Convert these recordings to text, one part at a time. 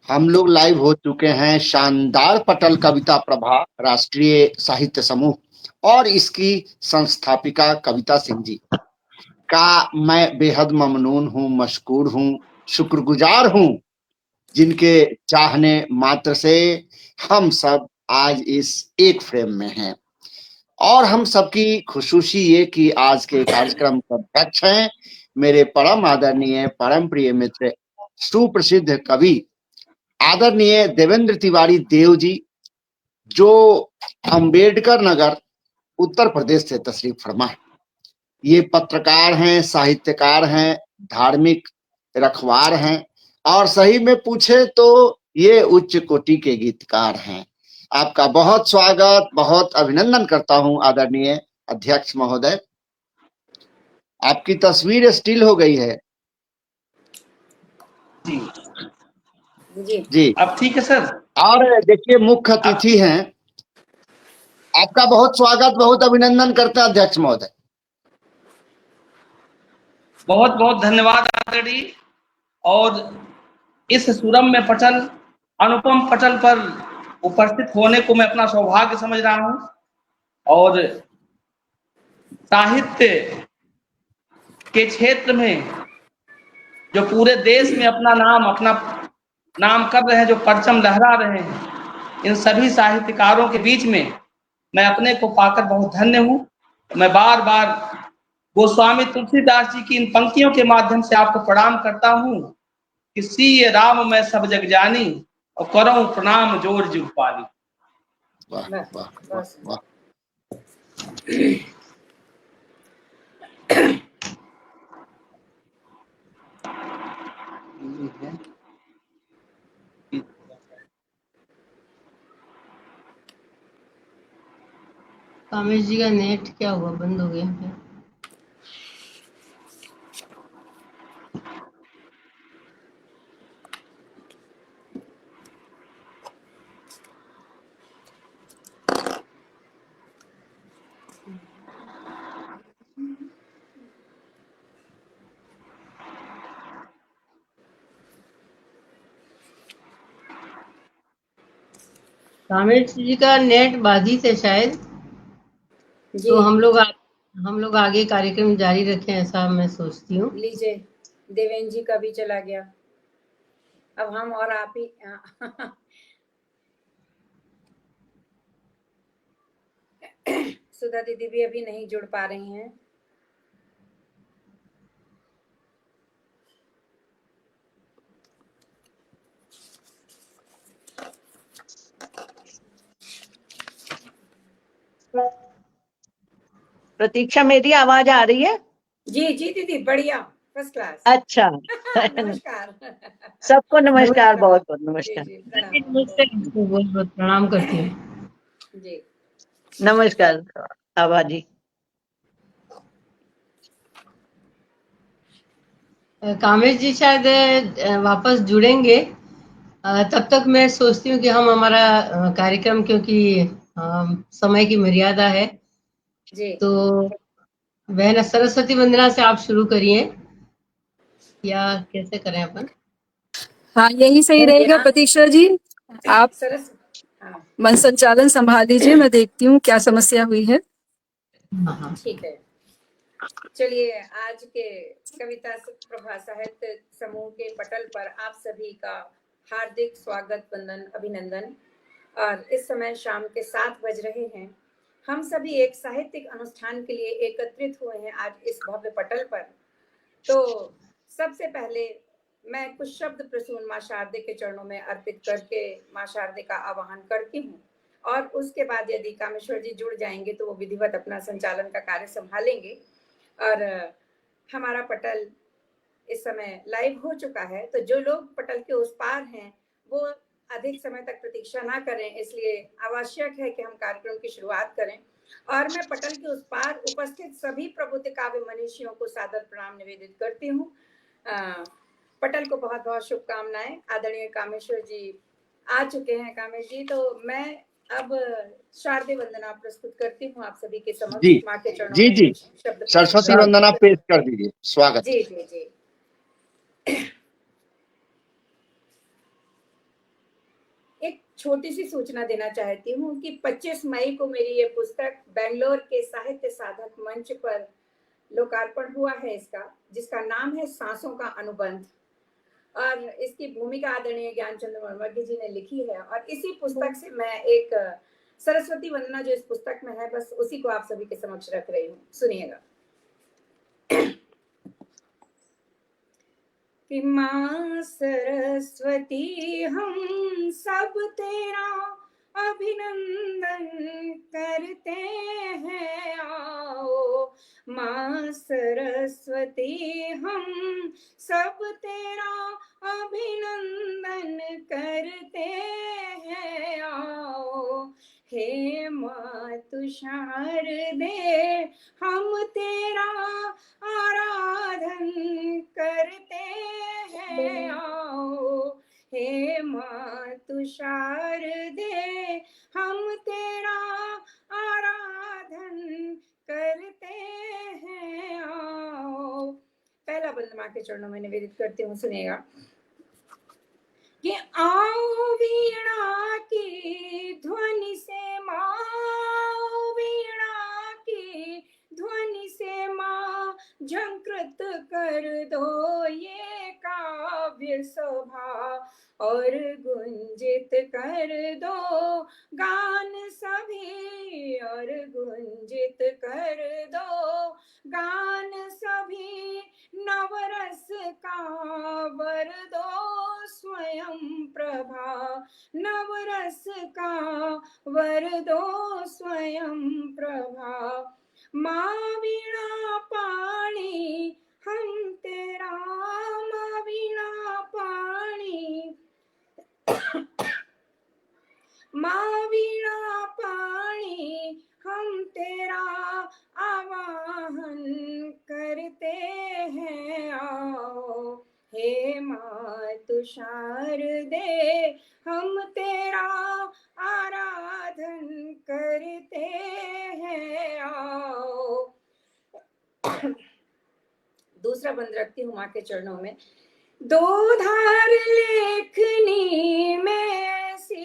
हम लोग लाइव हो चुके हैं शानदार पटल कविता प्रभा राष्ट्रीय साहित्य समूह और इसकी संस्थापिका कविता सिंह जी का मैं बेहद ममनून हूँ, मशकूर हूँ, शुक्रगुजार हूँ, जिनके चाहने मात्र से हम सब आज इस एक फ्रेम में हैं। और हम सबकी खुशूसी ये कि आज के कार्यक्रम के अध्यक्ष हैं मेरे परम आदरणीय परम प्रिय मित्र सुप्रसिद्ध कवि आदरणीय देवेंद्र तिवारी देव जी, जो अंबेडकर नगर उत्तर प्रदेश से तशरीफ फरमा है। ये पत्रकार हैं, साहित्यकार हैं, धार्मिक रखवार हैं और सही में पूछे तो ये उच्च कोटि के गीतकार हैं। आपका बहुत स्वागत, बहुत अभिनंदन करता हूं आदरणीय अध्यक्ष महोदय। आपकी तस्वीर स्टिल हो गई है जी जी जी। अब ठीक है सर। और देखिए मुख्य अतिथि हैं, आपका बहुत स्वागत, बहुत अभिनंदन करते हैं अध्यक्ष महोदय। बहुत बहुत धन्यवाद आदरणीय। और इस सुरम्य पटल, अनुपम पटल पर उपस्थित होने को मैं अपना सौभाग्य समझ रहा हूं। और साहित्य के क्षेत्र में जो पूरे देश में अपना नाम कर रहे हैं, जो परचम लहरा रहे हैं, इन सभी साहित्यकारों के बीच में मैं अपने को पाकर बहुत धन्य हूं। मैं बार बार गोस्वामी तुलसीदास जी की इन पंक्तियों के माध्यम से आपको प्रणाम करता हूं कि सीय राम मैं सब जग जानी और करऊं प्रणाम जोर जुग पाली। वाह वाह वाह वाह। कामेश जी का नेट क्या हुआ, बंद हो गया क्या? कामेश जी का नेट बाधित है शायद, तो हम लोग आगे कार्यक्रम जारी रखें, ऐसा मैं सोचती हूँ। लीजिए, देवेंद्र जी का भी चला गया, अब हम और आप ही सुधा दीदी भी अभी नहीं जुड़ पा रही हैं। प्रतीक्षा, मेरी आवाज आ रही है? जी जी दीदी, बढ़िया, फर्स्ट क्लास। अच्छा नमस्कार सबको नमस्कार, बहुत बहुत नमस्कार। बहुत प्रणाम करती हूँ जी। नमस्कार आभा जी। कामेश जी शायद वापस जुड़ेंगे, तब तक मैं सोचती हूँ कि हम हमारा कार्यक्रम, क्योंकि समय की मर्यादा है जी, तो बहन सरस्वती वंदना से आप शुरू करिए या कैसे करें अपन? हाँ, यही सही रहेगा प्रतीक्षा जी। आप मन संचालन संभाल लीजिए, मैं देखती हूँ क्या समस्या हुई है। ठीक है। चलिए, आज के कविता प्रभा साहित्य समूह के पटल पर आप सभी का हार्दिक स्वागत, वंदन, अभिनंदन। और इस समय शाम के 7 बज रहे हैं। हम सभी एक साहित्यिक अनुष्ठान के लिए एकत्रित हुए हैं आज इस भव्य पटल पर। तो सबसे पहले मैं कुछ शब्द प्रसून माँ शारदे के चरणों में अर्पित करके माँ शारदे का आवाहन करती हूँ, और उसके बाद यदि कामेश्वर जी जुड़ जाएंगे तो वो विधिवत अपना संचालन का कार्य संभालेंगे। और हमारा पटल इस समय लाइव हो चुका है, तो जो लोग पटल के उस पार हैं वो अधिक समय तक प्रतीक्षा ना करें, इसलिए आवश्यक है कि हम कार्यक्रम की शुरुआत करें। और मैं पटल के उस पार उपस्थित सभी प्रबुद्ध काव्य मनीषियों को सादर प्रणाम निवेदित करती हूँ। पटल को बहुत बहुत शुभकामनाएं। आदरणीय कामेश्वर जी आ चुके हैं। कामेश जी, तो मैं अब शारदीय वंदना प्रस्तुत करती हूँ आप सभी के समक्ष। जी माँ के चरणों जी में जी, शब्द सरस्वती वंदना पेश कर दीजिए। स्वागत। जी जी जी। एक छोटी सी सूचना देना चाहती हूँ कि 25 मई को मेरी ये पुस्तक बेंगलोर के साहित्य साधक मंच पर लोकार्पण हुआ है इसका, जिसका नाम है सांसों का अनुबंध, और इसकी भूमिका आदरणीय ज्ञानचंद्र वर्मा जी ने लिखी है। और इसी पुस्तक से मैं एक सरस्वती वंदना जो इस पुस्तक में है, बस उसी को आप सभी के समक्ष रख रही हूँ। सुनिएगा। कि माँ सरस्वती हम सब तेरा अभिनंदन करते हैं, आओ माँ सरस्वती हम सब तेरा अभिनंदन करते हैं, आओ हे माँ तू शारदे हम तेरा आराधन करते हैं, आओ हे माँ तू शारदे हम तेरा आराधन करते हैं, आओ। पहला बंद माँ के चरणों में निवेदित करती हूँ, सुनिएगा। कि आओ वीणा की ध्वनि से माँ, वीणा की ध्वनि से माँ झंकृत कर दो ये काव्य सभा, और गुंजित कर दो गान सभी, और गुंजित कर दो गान सभी, नवरस का वर दो स्वयं प्रभा, नवरस का वर दो स्वयं प्रभा। माँ वीणा पाणी हम तेरा, माँ वीणा पाणी, माँ वीणा पाणी हम तेरा आवाहन करते हैं, आओ हे माँ तू शारदे हम तेरा आराधन करते हैं, आओ। दूसरा बंद रखती हूँ माँ के चरणों में। दो धार लेखनी में ऐसी,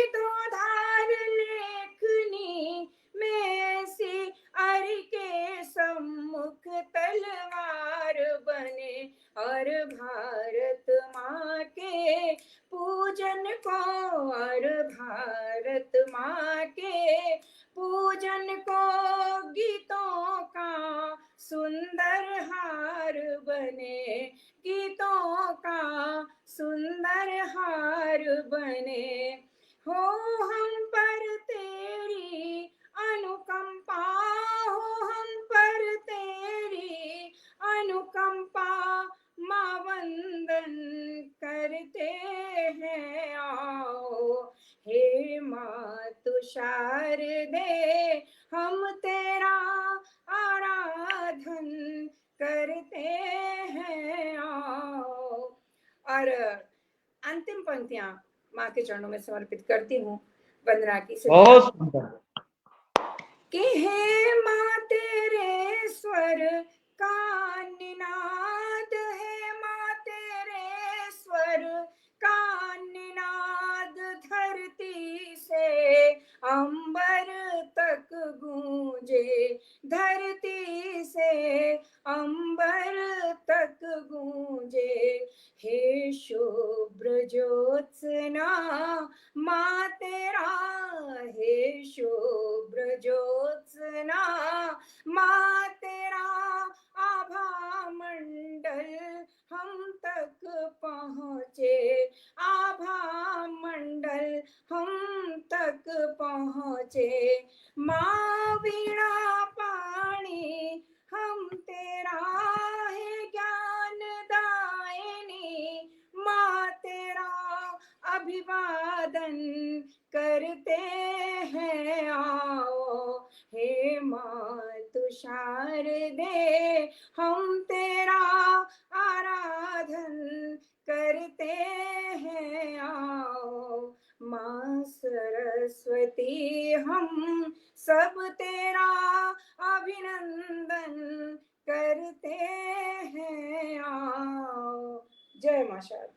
दो धार लेखनी में ऐसी, अर के सम्मुख तलवार बने, और भारत माँ के पूजन को, और भारत माँ के पूजन को गीतों का सुंदर हार बने, गीतों का सुंदर हार बने। हो हम पर तेरी अनुकंपा, हो हम पर तेरी अनुकंपा, माँ वंदन करते हैं, आओ हे माँ तू शारदे हम तेरा आराधन करते हैं, आओ। और अंतिम पंक्तियां माँ के चरणों में समर्पित करती हूँ वंदना की। बहुत सुंदर। कि हे माँ तेरे स्वर का निनाद है, माँ तेरे स्वर का निनाद धरती से अंबर तक गूंजे, धरती से अंबर तक गूंजे। हे शुभ्र ज्योत्सना माँ तेरा, हे शुभ्र ज्योत्सना माँ तेरा आभा मंडल हम तक पहुँचे, आभा मंडल हम तक पहुँचे। माँ वीणा पाणी हम तेरा है ज्ञान दायिनी, माँ तेरा अभिवादन करते हैं, आओ हे माँ तू शारदे हम तेरा आराधन करते हैं, आओ माँ सरस्वती हम सब तेरा अभिनंदन करते हैं, आओ। जय माँ शारदा।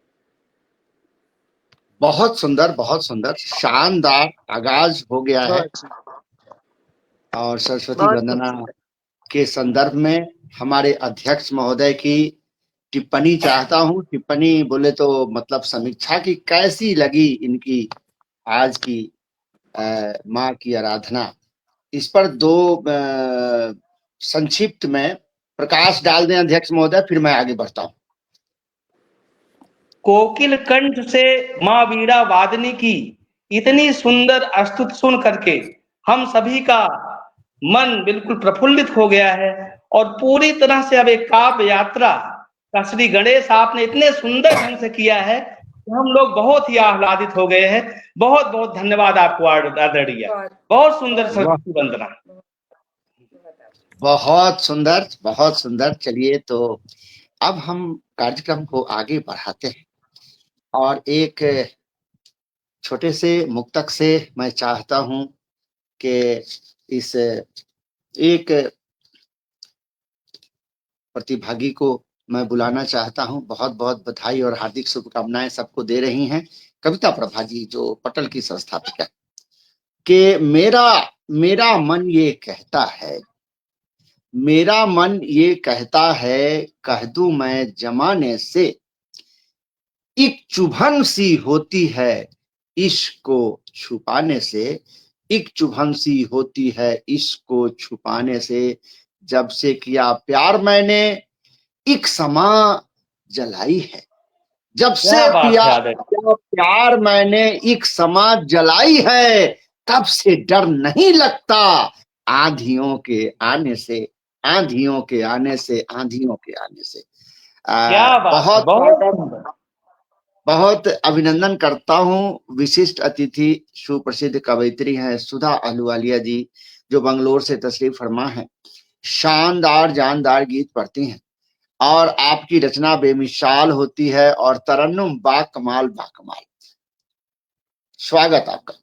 बहुत सुंदर शानदार आगाज हो गया है। और सरस्वती बहुत वंदना खूबसूरत। के संदर्भ में हमारे अध्यक्ष महोदय की टिप्पणी चाहता हूं। टिप्पणी बोले तो मतलब समीक्षा की कैसी लगी इनकी आज की माँ की आराधना, इस पर दो संक्षिप्त में प्रकाश डाल दें अध्यक्ष महोदय, फिर मैं आगे बढ़ता हूं। कोकिल कंठ से माँ वीणा वादनी की इतनी सुंदर स्तुति सुन करके हम सभी का मन बिल्कुल प्रफुल्लित हो गया है और पूरी तरह से अब एक काव्य यात्रा का श्री गणेश आपने इतने सुंदर ढंग से किया है कि हम लोग बहुत ही आह्लादित हो गए हैं। बहुत बहुत धन्यवाद आपको आदरणीय। बहुत सुंदर सरस्वती वंदना। बहुत सुंदर। चलिए तो अब हम कार्यक्रम को आगे बढ़ाते हैं और एक छोटे से मुक्तक से मैं चाहता हूं कि इस एक प्रतिभागी को मैं बुलाना चाहता हूं। बहुत बहुत बधाई और हार्दिक शुभकामनाएं सबको दे रही हैं कविता प्रभा जी, जो पटल की संस्थापिका, कि मेरा मन ये कहता है, मेरा मन ये कहता है, कह दूं मैं जमाने से, एक चुभन सी होती है इश्क को छुपाने से, एक चुभन सी होती है इश्क को छुपाने से, जब से किया प्यार मैंने एक समा जलाई है, जब से प्यार मैंने एक समा जलाई है, तब से डर नहीं लगता आंधियों के आने से, आंधियों के आने से, आंधियों के आने से। बहुत अभिनंदन करता हूं। विशिष्ट अतिथि सुप्रसिद्ध कवयित्री हैं सुधा अहलुवालिया जी, जो बंगलोर से तशरीफ फरमा है। शानदार जानदार गीत पढ़ती हैं और आपकी रचना बेमिसाल होती है और तरन्नुम बाकमाल बाकमाल। स्वागत आपका।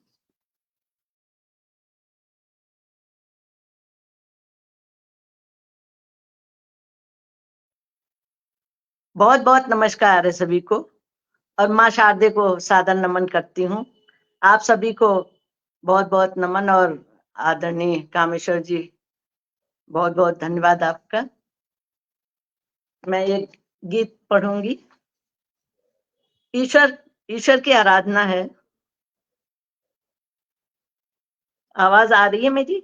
बहुत बहुत नमस्कार है सभी को और माँ शारदे को सादर नमन करती हूँ। आप सभी को बहुत बहुत नमन और आदरणीय कामेश्वर जी बहुत बहुत धन्यवाद आपका। मैं एक गीत पढ़ूंगी। ईश्वर की आराधना है। आवाज आ रही है मेरी?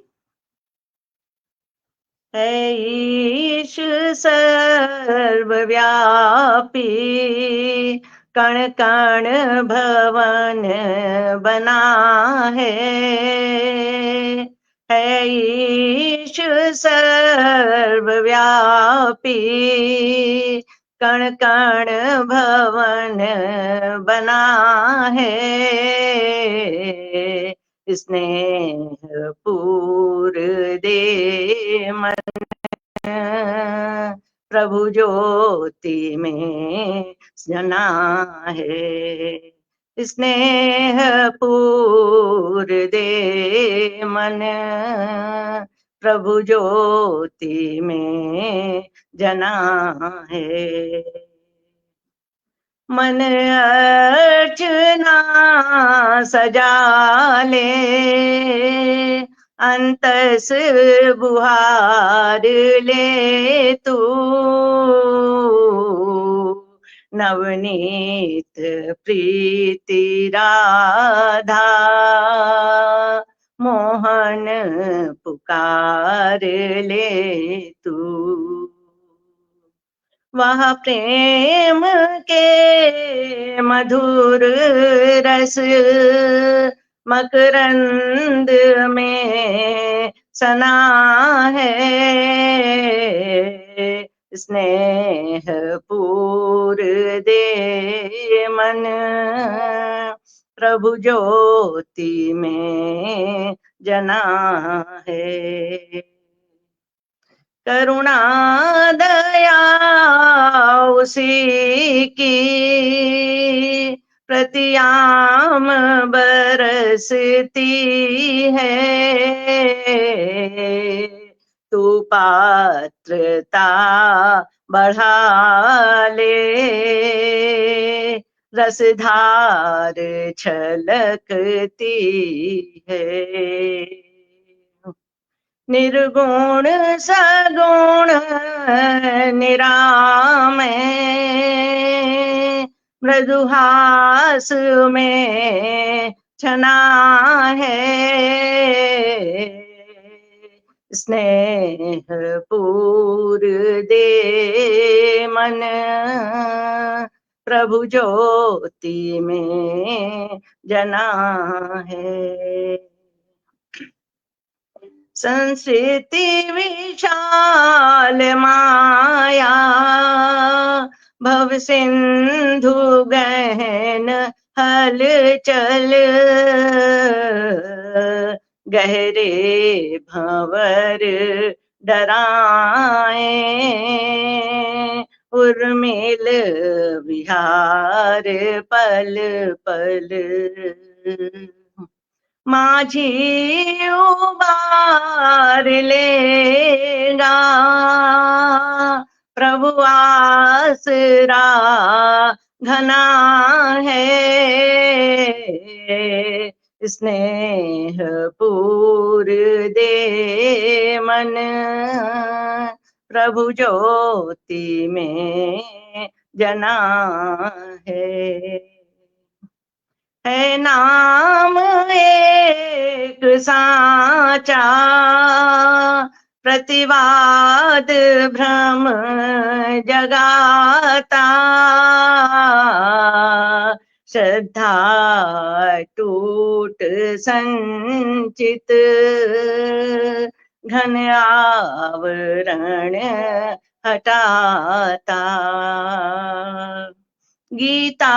है ईश सर्वव्यापी, कण कण भवन बना है ईश सर्वव्यापी, कण कण भवन बना है, स्नेह पूर दे मन प्रभु ज्योति में जना है, स्नेह पूर दे मन प्रभु ज्योति में जना है। मन अर्चना सजा ले, अंतस बुहार ले तू, नवनीत प्रीति राधा मोहन पुकार ले तू। वह प्रेम के मधुर रस मकरंद में सना है, स्नेह पूर दे मन प्रभु ज्योति में जना है। करुणा दया उसी की प्रतियाम बरसती है, तू पात्रता बढ़ा ले, रसधार छलकती है। निर्गुण सगुण निरामय, मृदुहास में छना है। स्नेह पूर दे मन, प्रभु ज्योति में जना है। संस्कृति विशाल माया, भव सिंधु गहन हलचल, गहरे भंवर डराए, उर्मिल विहार पल पल। माझी उबार लेगा, प्रभु आसरा घना है। स्नेह पूर दे मन, प्रभु ज्योति में जना है नाम एक साचा, प्रतिवाद भ्रम जगाता, श्रद्धा टूट संचित घन आवरण हटाता। गीता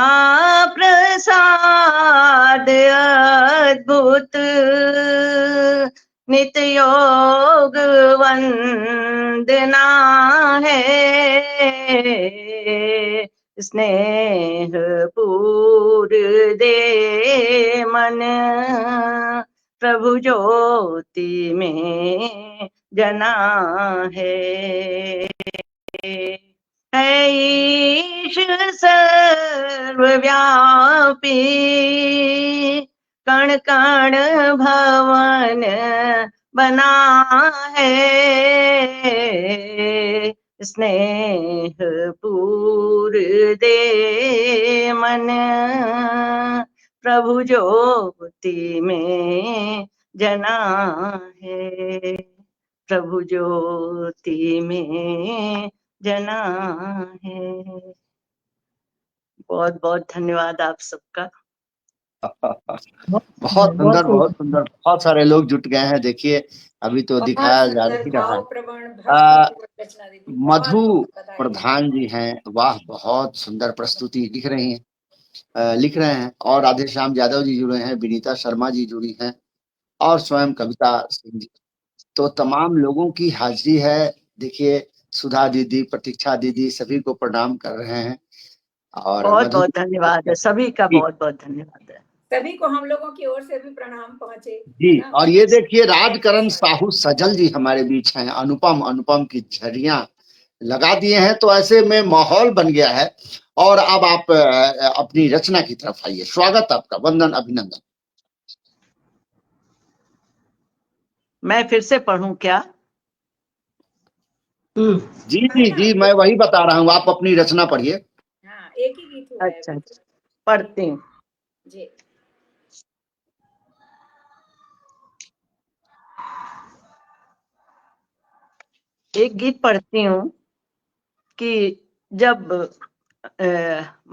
प्रसाद अद्भुत, नित्य योग वंदना है। स्नेह पूर दे मन, प्रभु ज्योति में जना है। ईश सर्वव्यापी, कण कण भवन बना है। स्नेह पूर दे मन, प्रभु ज्योति में जना है। प्रभु ज्योति में जना है। बहुत बहुत धन्यवाद आप सबका। बहुत सुंदर, बहुत सुंदर। बहुत सारे लोग जुट गए हैं। देखिए अभी तो दिखाया जा ही रहा है। मधु प्रधान जी हैं, वाह बहुत सुंदर प्रस्तुति लिख रही हैं, लिख रहे हैं। और राधेश्याम यादव जी जुड़े हैं, विनीता शर्मा जी जुड़ी हैं, और स्वयं कविता सिंह जी। तो तमाम लोगों की हाजिरी है। देखिए सुधा दीदी, प्रतीक्षा दीदी, सभी को प्रणाम कर रहे हैं। और बहुत बहुत धन्यवाद है, सभी का बहुत बहुत धन्यवाद है। सभी को हम लोगों की ओर से भी प्रणाम पहुंचे जी। और ये देखिए राजकरण साहू सजल जी हमारे बीच हैं। अनुपम अनुपम की झरियां लगा दिए हैं, तो ऐसे में माहौल बन गया है। और अब आप अपनी रचना की तरफ आइए। स्वागत आपका, वंदन अभिनंदन। मैं फिर से पढ़ूं क्या? जी जी जी, मैं वही बता रहा हूँ, आप अपनी रचना पढ़िए। हाँ, एक ही गीत हुआ है। अच्छा, पढ़ती हूँ जी। एक गीत पढ़ती हूँ कि जब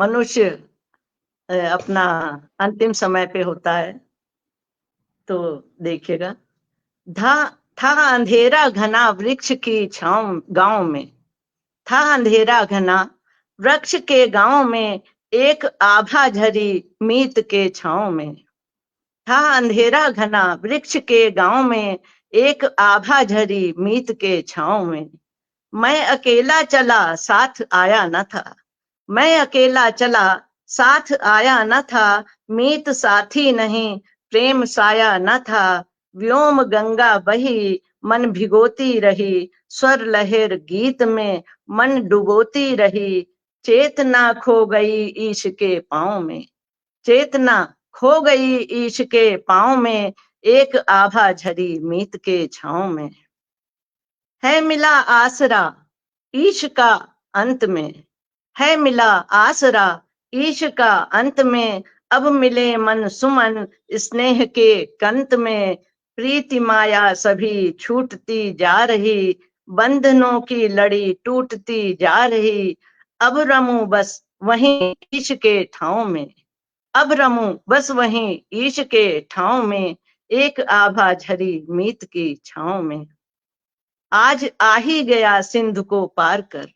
मनुष्य अपना अंतिम समय पे होता है तो देखिएगा। था अंधेरा घना वृक्ष की छांव गांव में, था अंधेरा घना वृक्ष के गांव में, एक आभा झरी मीत के छांव में। था अंधेरा घना वृक्ष के गांव में, एक आभा झरी मीत के छांव में। मैं अकेला चला साथ आया न था, मैं अकेला चला साथ आया न था। मीत साथी नहीं प्रेम साया न था। व्योम गंगा बही मन भिगोती रही, स्वर लहर गीत में मन डुबोती रही। चेतना खो गई ईश के पाँव में, चेतना खो गई ईश के पाँव में, एक आभा झरी मीत के छाँव में। है मिला आसरा ईश का अंत में, है मिला आसरा ईश का अंत में, अब मिले मन सुमन स्नेह के कंत में। प्रीति माया सभी छूटती जा रही, बंधनों की लड़ी टूटती जा रही, अब रमूं बस वहीं ईश के ठाव में, अब रमूं बस वहीं ईश के ठाव में, एक आभा झरी मीत की छाँव में। आज आ ही गया सिंधु को पार कर,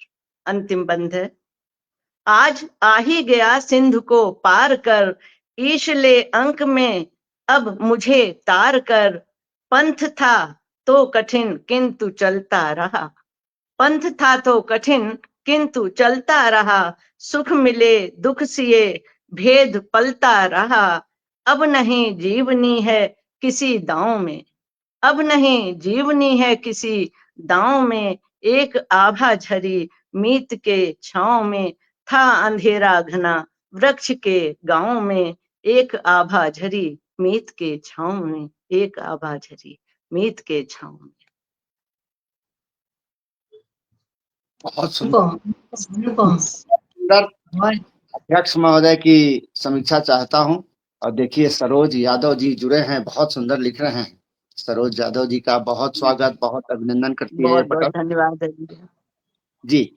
अंतिम बंध है। आज आ ही गया सिंधु को पार कर, ईश ले अंक में अब मुझे तार कर। पंथ था तो कठिन किंतु चलता रहा, पंथ था तो कठिन किंतु चलता रहा, सुख मिले दुख सिए भेद पलता रहा। अब नहीं जीवनी है किसी दांव में, अब नहीं जीवनी है किसी दांव में, एक आभा झरी मीत के छाँव में, था अंधेरा घना वृक्ष के गांव में, एक आभा झरी मीत के छाँव में, एक आभा झरी मीत के छाँव में। बहुत सुंदर और अध्यक्ष महोदय की समीक्षा चाहता हूं। और देखिए सरोज यादव जी जुड़े हैं, बहुत सुंदर लिख रहे हैं। सरोज यादव जी का बहुत स्वागत, बहुत अभिनंदन करती है बहुत पटल बहुत धन्यवाद है भैया, जी।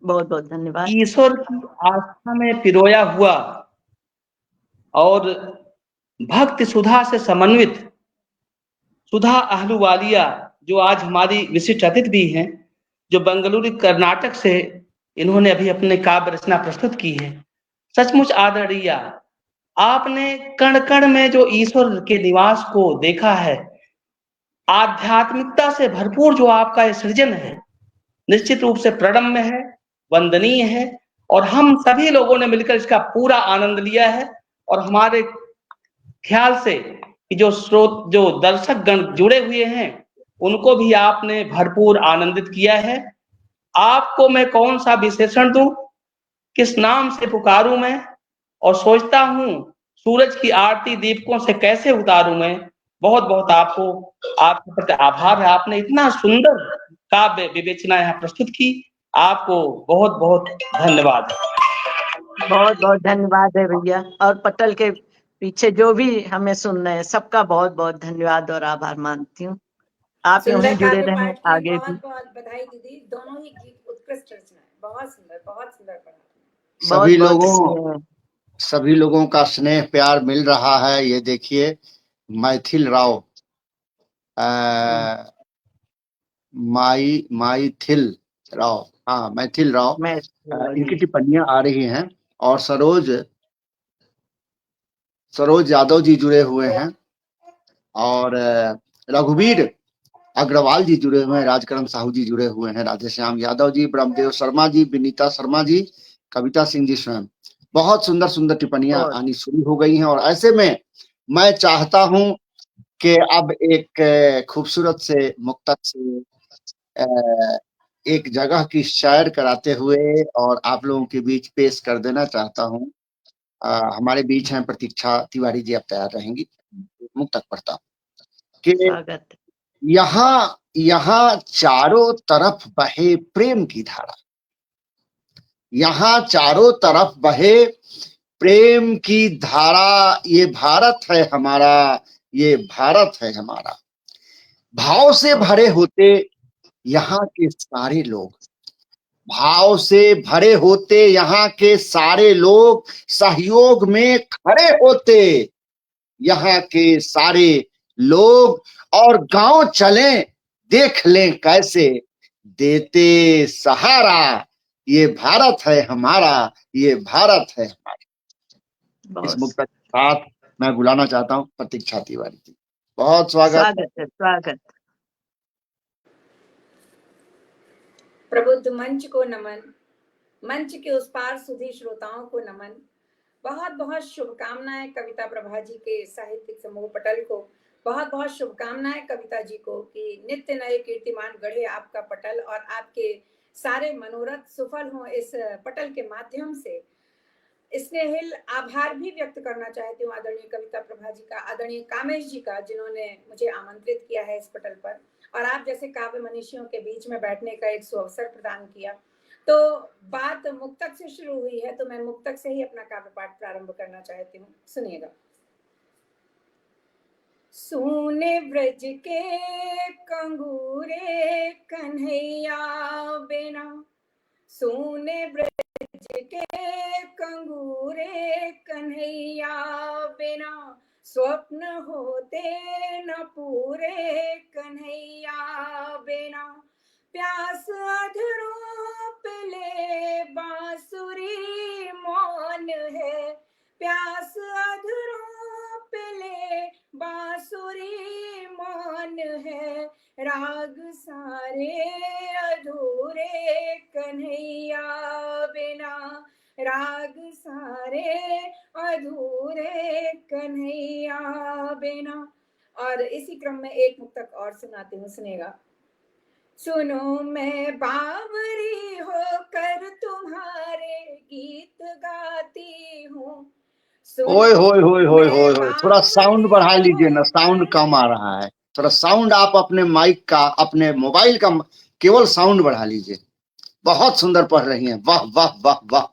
बहुत बहुत धन्यवाद। ईश्वर की आस्था में पिरोया हुआ और भक्ति सुधा से समन्वित सुधा आहलूवालिया, जो आज हमारी विशिष्ट अतिथि भी हैं, जो बेंगलुरु कर्नाटक से इन्होंने अभी अपने काव्य रचना प्रस्तुत की है। सचमुच आदरणीय, आपने कण कण में जो ईश्वर के निवास को देखा है, आध्यात्मिकता से भरपूर जो आपका ये सृजन है, निश्चित रूप से प्रणम्य है, वंदनीय है, और हम सभी लोगों ने मिलकर इसका पूरा आनंद लिया है। और हमारे ख्याल से कि जो दर्शक गण जुड़े हुए हैं, उनको भी आपने भरपूर आनंदित किया है। आपको मैं कौन सा विशेषण दूं, किस नाम से पुकारूं मैं, और सोचता हूं सूरज की आरती दीपकों से कैसे उतारूं मैं। बहुत बहुत आपके प्रति आभार है, आपने इतना सुंदर काव्य विवेचना यहाँ प्रस्तुत की, आपको बहुत बहुत धन्यवाद। बहुत बहुत धन्यवाद है भैया, और पटल के पीछे जो भी हमें सुन रहे हैं सबका बहुत बहुत धन्यवाद और आभार मानती हूँ। आप यूं ही जुड़े रहें आगे भी। बहुत बहुत बधाई दीदी, दोनों ही गीत उत्कृष्ट रचना है, बहुत सुंदर पढ़ा। सभी लोगों का स्नेह प्यार मिल रहा है। ये देखिए मैथिल राव, मैथिल राव, हाँ मैथिल राव, इनकी टिप्पणियां आ रही हैं। और सरोज यादव जी जुड़े हुए हैं, और रघुवीर अग्रवाल जी जुड़े हुए हैं, राजकरण साहू जी जुड़े हुए हैं, राधेश्याम यादव जी, ब्रह्मदेव शर्मा जी, विनीता शर्मा जी, कविता सिंह जी स्वयं। बहुत सुंदर सुंदर टिप्पणियां आनी शुरू हो गई हैं। और ऐसे में मैं चाहता हूं कि अब एक खूबसूरत से मुक्तक से एक जगह की सैर कराते हुए और आप लोगों के बीच पेश कर देना चाहता हूं। हमारे बीच हैं प्रतीक्षा तिवारी जी, आप तैयार रहेंगी? मुक्तक पढ़ता हूं कि यहाँ चारों तरफ बहे प्रेम की धारा, यहाँ चारों तरफ बहे प्रेम की धारा, ये भारत है हमारा, ये भारत है हमारा। भाव से भरे होते यहाँ के सारे लोग, भाव से भरे होते यहाँ के सारे लोग, सहयोग में खड़े होते यहाँ के सारे लोग, और गांव चलें देख लें कैसे देते सहारा, ये भारत है हमारा, ये भारत है हमारा। इस मुक्तक के साथ मैं बुलाना चाहता हूँ प्रतीक्षा तिवारी जी। बहुत स्वागत है। स्वागत। प्रबुद्ध मंच को नमन, मंच के उस पार सुधी श्रोताओं को नमन। बहुत बहुत शुभकामनाएं कविता प्रभा जी के साहित्यिक समूह पटल को, बहुत बहुत शुभकामनाएं कविता जी को कि नित्य नए कीर्तिमान गढ़े आपका पटल और आपके सारे मनोरथ सफल हों इस पटल के माध्यम से। स्नेहिल आभार भी व्यक्त करना चाहती हूँ आदरणीय कविता प्रभा जी का, आदरणीय कामेश जी का, जिन्होंने मुझे आमंत्रित किया है इस पटल पर और आप जैसे काव्य मनीषियों के बीच में बैठने का एक सुअवसर प्रदान किया। तो बात मुक्तक से शुरू हुई है, तो मैं मुक्तक से ही अपना काव्य पाठ प्रारंभ करना चाहती हूँ। सुनिएगा। सूने ब्रज के कंगूरे कन्हैया बिना, सूने ब्रज के कंगूरे कन्हैया बिना, स्वप्न होते न पूरे कन्हैया बिना, प्यास अधरों पे ले बांसुरी मौन है, प्यास अधरों पे ले बांसुरी मौन है, राग सारे अधूरे कन्हैया बिना, राग सारे अधूरे कन्हैया बिना। और इसी क्रम में एक मुक्तक और सुनाती हूँ, सुनेगा। सुनो मैं बावरी होकर तुम्हारे गीत गाती हूँ, ओए होए होए होए होए होए, थोड़ा साउंड बढ़ा लीजिए ना, साउंड कम आ रहा है। थोड़ा साउंड आप अपने माइक का, अपने मोबाइल का केवल साउंड बढ़ा लीजिए। बहुत सुंदर पढ़ रही हैं, वाह वाह वाह वाह।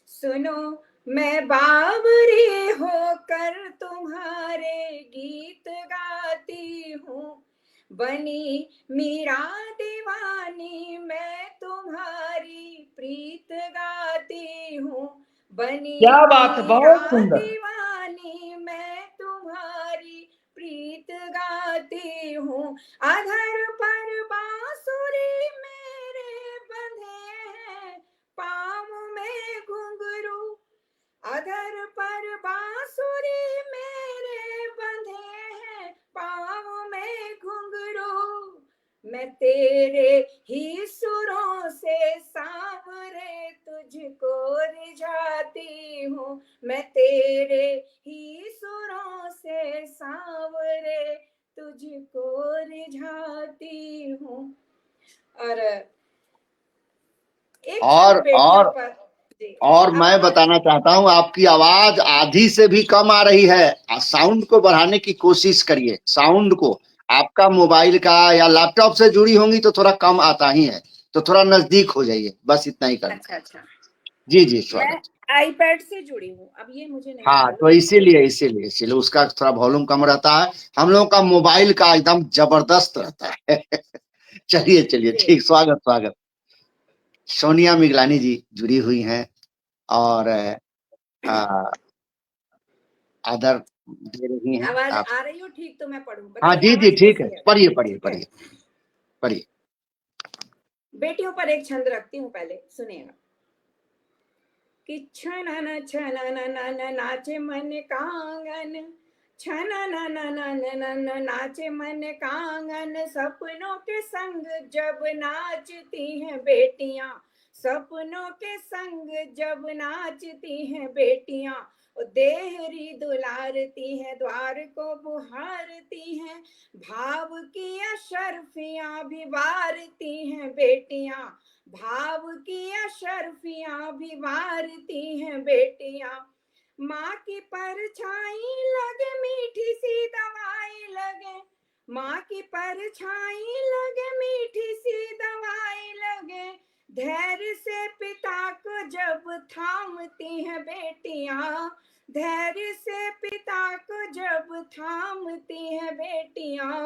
सुनो मैं बावरी होकर तुम्हारे गीत गाती हूँ, बनी मीरा दीवानी मैं तुम्हारी प्रीत गाती हूँ, बनी क्या बात है, बहुत सुंदर। दीवानी मैं तुम्हारी प्रीत गाती हूँ, अधर पर बांसुरी मेरे बंधे हैं, पाँव में घुंघरू, अधर पर बांसुरी मेरे बंधे हैं, पाँव में घुंघरू, मैं तेरे ही सुरों से सांवरे तुझको रिझाती हूँ, मैं तेरे ही सुरों से सांवरे तुझको रिझाती हूँ। और मैं बताना चाहता हूँ, आपकी आवाज आधी से भी कम आ रही है। साउंड को बढ़ाने की कोशिश करिए। साउंड को आपका मोबाइल का या लैपटॉप से जुड़ी होंगी तो थोड़ा कम आता ही है, तो थोड़ा नजदीक हो जाइए, बस इतना ही करना। अच्छा। जी जी, स्वागत। आईपैड से जुड़ी हूँ, अब ये मुझे नहीं हाँ, तो इसीलिए उसका थोड़ा वॉल्यूम कम रहता है। हम लोगों का मोबाइल का एकदम जबरदस्त रहता है। चलिए ठीक, स्वागत। सोनिया मिगलानी जी जुड़ी हुई हैं और आदर दे रही हैं। आवाज आप आ रही हो ठीक तो मैं पढ़ूं? हाँ जी ठीक है, पढ़िए। बेटियों पर एक छंद रखती हूँ, पहले सुनिएगा। कि छनन छनन नाचे मन कांगन, छनन नाचे मन कांगन, सपनों के संग जब नाचती हैं बेटियां, सपनों के संग जब नाचती हैं बेटियां, देहरी दुलारती हैं, द्वार को बुहारती हैं, भाव की अशर्फियां भी वारती हैं बेटियां, भाव की अशर्फियां भी वारती हैं बेटियां, माँ की परछाई लगे मीठी सी दवाई लगे, माँ की परछाई लगे मीठी सी दवाई लगे, धैर्य से पिता को जब थामती हैं बेटियां, धैर्य से पिता को जब थामती हैं बेटियां,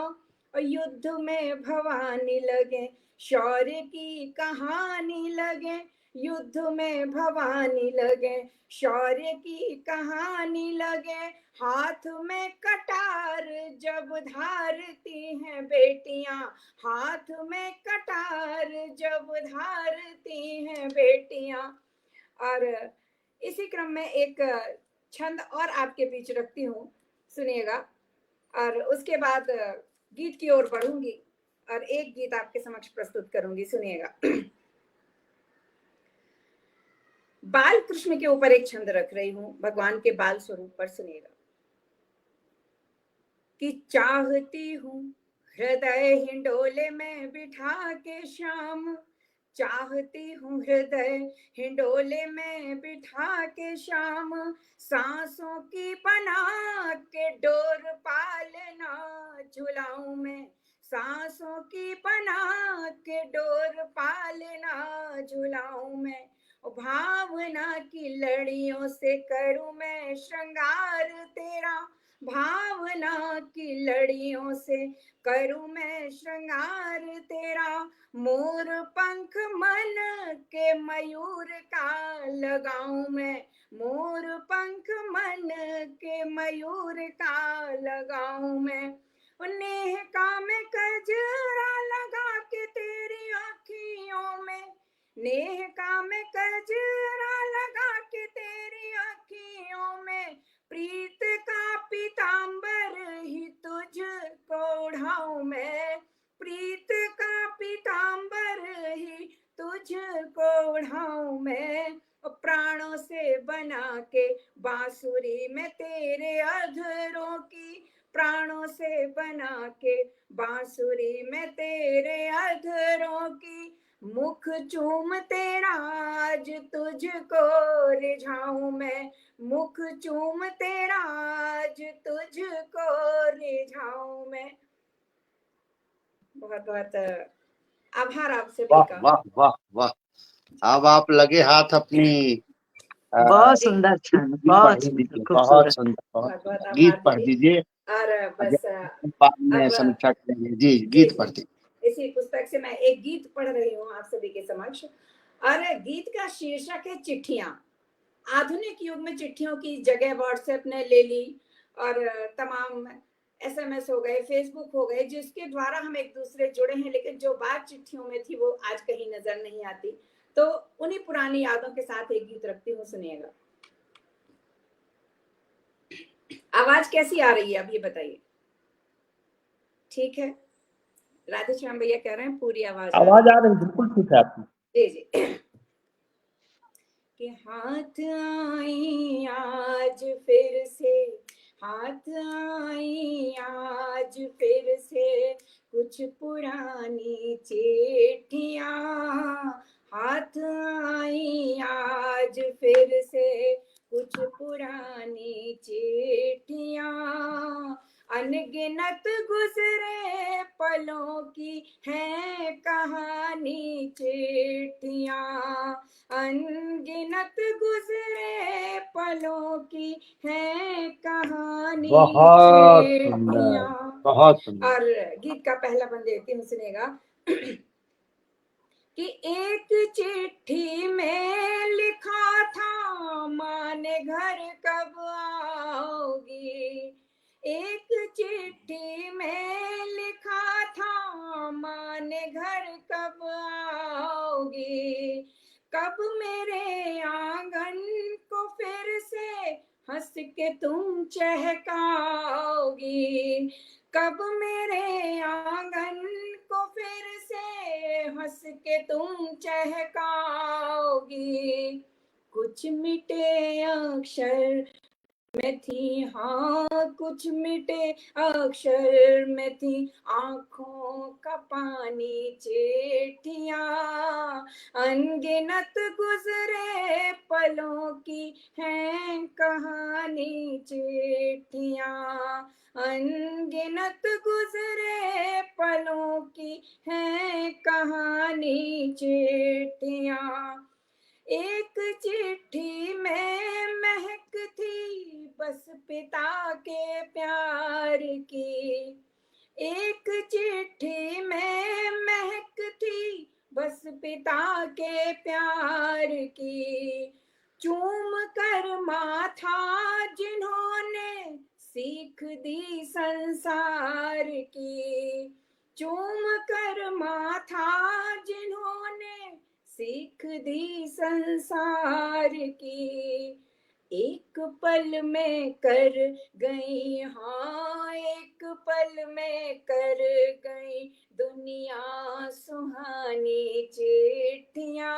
और युद्ध में भवानी लगे, शौर्य की कहानी लगे, युद्ध में भवानी लगे, शौर्य की कहानी लगे, हाथ में कटार जब धारती हैं बेटियां, हाथ में कटार जब धारती हैं बेटियां। और इसी क्रम में एक छंद और आपके बीच रखती हूँ, सुनिएगा, और उसके बाद गीत की ओर बढ़ूंगी और एक गीत आपके समक्ष प्रस्तुत करूंगी, सुनिएगा। बाल कृष्ण के ऊपर एक छंद रख रही हूं, भगवान के बाल स्वरूप पर, सुनिएगा। कि चाहती हूँ हृदय हिंडोले में बिठा के श्याम, चाहती हूँ हृदय हिंडोले में बिठा के श्याम, सांसों की बना के डोर पालना झुलाऊं मैं, सांसों की बना के डोर पालना झुलाऊं मैं, भावना की लड़ियों से करूं मैं श्रृंगार तेरा, भावना की लड़ियों से करूं मैं श्रृंगार तेरा, मोर पंख मन के मयूर का लगाऊं मैं, मोर पंख मन के मयूर का लगाऊं मैं, नेह का मैं कजरा लगा के तेरी आँखियों में, नेह का मैं कजरा लगा के तेरी आँखियों में, प्रीत का पीतांबर ही तुझको ओढ़ाऊं मैं, प्रीत का पीतांबर ही तुझको ओढ़ाऊं मैं, प्राणों से बना के बांसुरी में तेरे अधरों की, प्राणों से बना के बांसुरी में तेरे अधरों की, मुख चूम तेरा आज तुझको रिझाऊं मैं, मुख चूम तेरा आज तुझको रिझाऊं मैं। बहुत बहुत आभार आप सभी वाह का। वाह वाह वाह। अब आप लगे हाथ अपनी बहुत सुंदर छान, बहुत सुंदर, खूबसूरत। बहुत सुंदर, बहुत बहुत बहुत सुंदर। गीत आभार पढ़ दीदी। दीजिए और बस बाद में अब समीक्षा करेंगे। जी गीत पढ़ दीजिए। इसी पुस्तक से मैं एक गीत पढ़ रही हूँ आप सभी के समक्ष, और गीत का शीर्षक है चिट्ठियां। आधुनिक युग में चिट्ठियों की जगह व्हाट्सएप ने ले ली, और तमाम SMS हो गए, फेसबुक हो गए, जिसके द्वारा हम एक दूसरे जुड़े हैं, लेकिन जो बात चिट्ठियों में थी वो आज कहीं नजर नहीं आती। तो उन्हीं पुरानी यादों के साथ एक गीत रखती हूँ, सुनिएगा। आवाज कैसी आ रही है अब ये बताइए? ठीक है, राधे श्याम भैया कह रहे हैं पूरी आवाज आ रही, बिल्कुल ठीक है आपकी। जी जी। कि हाथ आई आज फिर से, हाथ आई आज फिर से कुछ पुरानी चिट्ठियां, हाथ आई आज फिर से कुछ पुरानी चिट्ठियां, अनगिनत गुजरे पलों की है कहानी चिट्ठियां, अनगिनत गुजरे पलों की है कहानी चिट्ठियां। बहुत सुंदर। और गीत का पहला बंद देती हूँ, सुनेगा। कि एक चिट्ठी में लिखा था माँ ने घर कब आओगी, एक चिट्ठी में लिखा था माँ ने घर कब आओगी, कब मेरे आंगन को फिर से हंस के तुम चहकाओगी, कब मेरे आंगन को फिर से हंस के तुम चहकाओगी, कुछ मिटे अक्षर में थी, हाँ कुछ मिटे अक्षर में थी आंखों का पानी चिट्ठियां, अनगिनत गुजरे पलों की है कहानी चिट्ठियां, अनगिनत गुजरे पलों की है कहानी चिट्ठियां, एक चिट्ठी में महक थी बस पिता के प्यार की, एक चिट्ठी में महक थी बस पिता के प्यार की, चूम कर माथा जिन्होंने सीख दी संसार की, चूम कर माथा जिन्होंने सीख दी संसार की, एक पल में कर गई, हाँ एक पल में कर गई दुनिया सुहानी चिट्ठियां,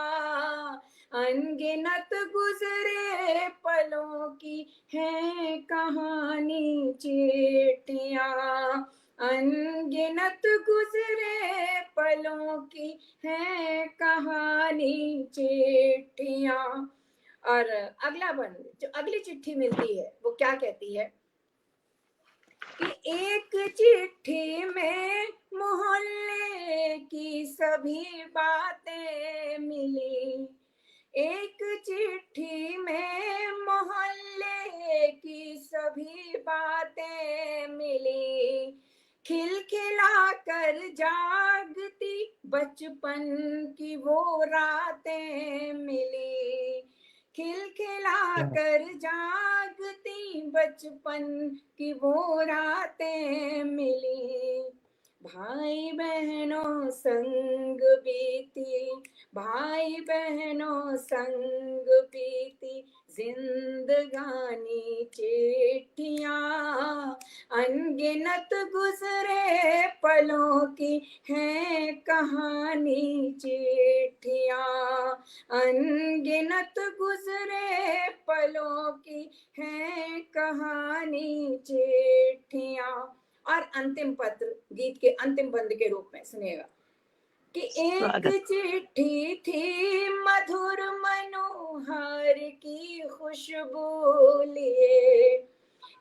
अनगिनत गुजरे पलों की है कहानी चिट्ठियां, अनगिनत गुजरे पलों की है कहानी चिट्ठियां। और अगला बंद, जो अगली चिट्ठी मिलती है वो क्या कहती है कि एक चिट्ठी में मोहल्ले की सभी बातें मिली। एक चिट्ठी में मोहल्ले की सभी बातें मिली। खिलखिला कर जागती बचपन की वो रातें मिली। खिलखिला कर जागती बचपन की वो रातें मिली। भाई बहनों संग बीती, भाई बहनों संग बीती जिंदगानी चिट्ठियां। अनगिनत गुजरे पलों की है कहानी चिट्ठियां। अनगिनत गुजरे पलों की है कहानी चिट्ठियां। और अंतिम पत्र गीत के अंतिम बंद के रूप में सुनिएगा कि एक चिट्ठी थी मधुर मनोहर की खुशबू लिए।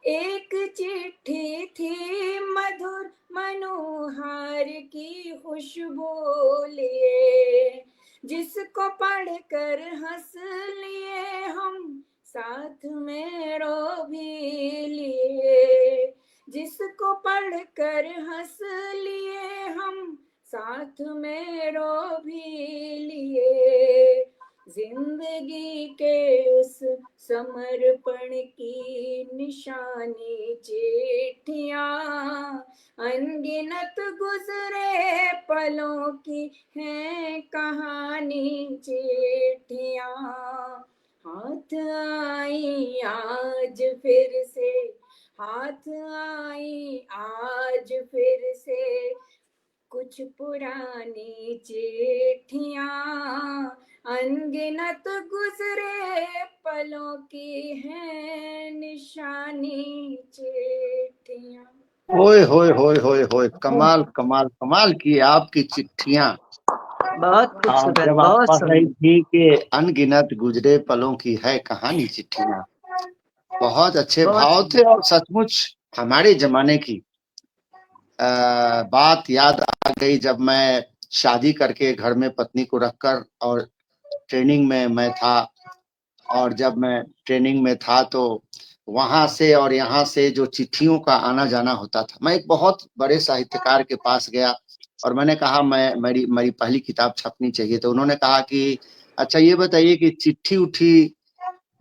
एक चिट्ठी थी मधुर मनोहर की खुशबू लिए। जिसको पढ़कर हंस लिए हम साथ में रो भी लिए। जिसको पढ़कर हंस लिए हम साथ में रो भी लिए। जिंदगी के उस समर्पण की निशानी चिट्ठियां। अनगिनत गुजरे पलों की है कहानी चिट्ठियां। हाथ आई आज फिर से, हाथ आई आज फिर से कुछ पुरानी चिट्ठियां। अनगिनत गुजरे पलों की है निशानी चिट्ठियां। ओए होए होए होए होए, कमाल कमाल कमाल की आपकी चिट्ठियां। बहुत और खूबसूरत, जब आप बहुत पढ़ रही सुंदर। थी कि अनगिनत गुजरे पलों की है कहानी चिट्ठियां, बहुत अच्छे बहुत भाव थे और सचमुच हमारे जमाने की बात याद आ गई जब मैं शादी करके घर में पत्नी को रखकर और ट्रेनिंग में मैं था। और जब मैं ट्रेनिंग में था तो वहां से और यहाँ से जो चिट्ठियों का आना जाना होता था, मैं एक बहुत बड़े साहित्यकार के पास गया और मैंने कहा मैं मेरी पहली किताब छपनी चाहिए। तो उन्होंने कहा कि अच्छा ये बताइए कि चिट्ठी उठी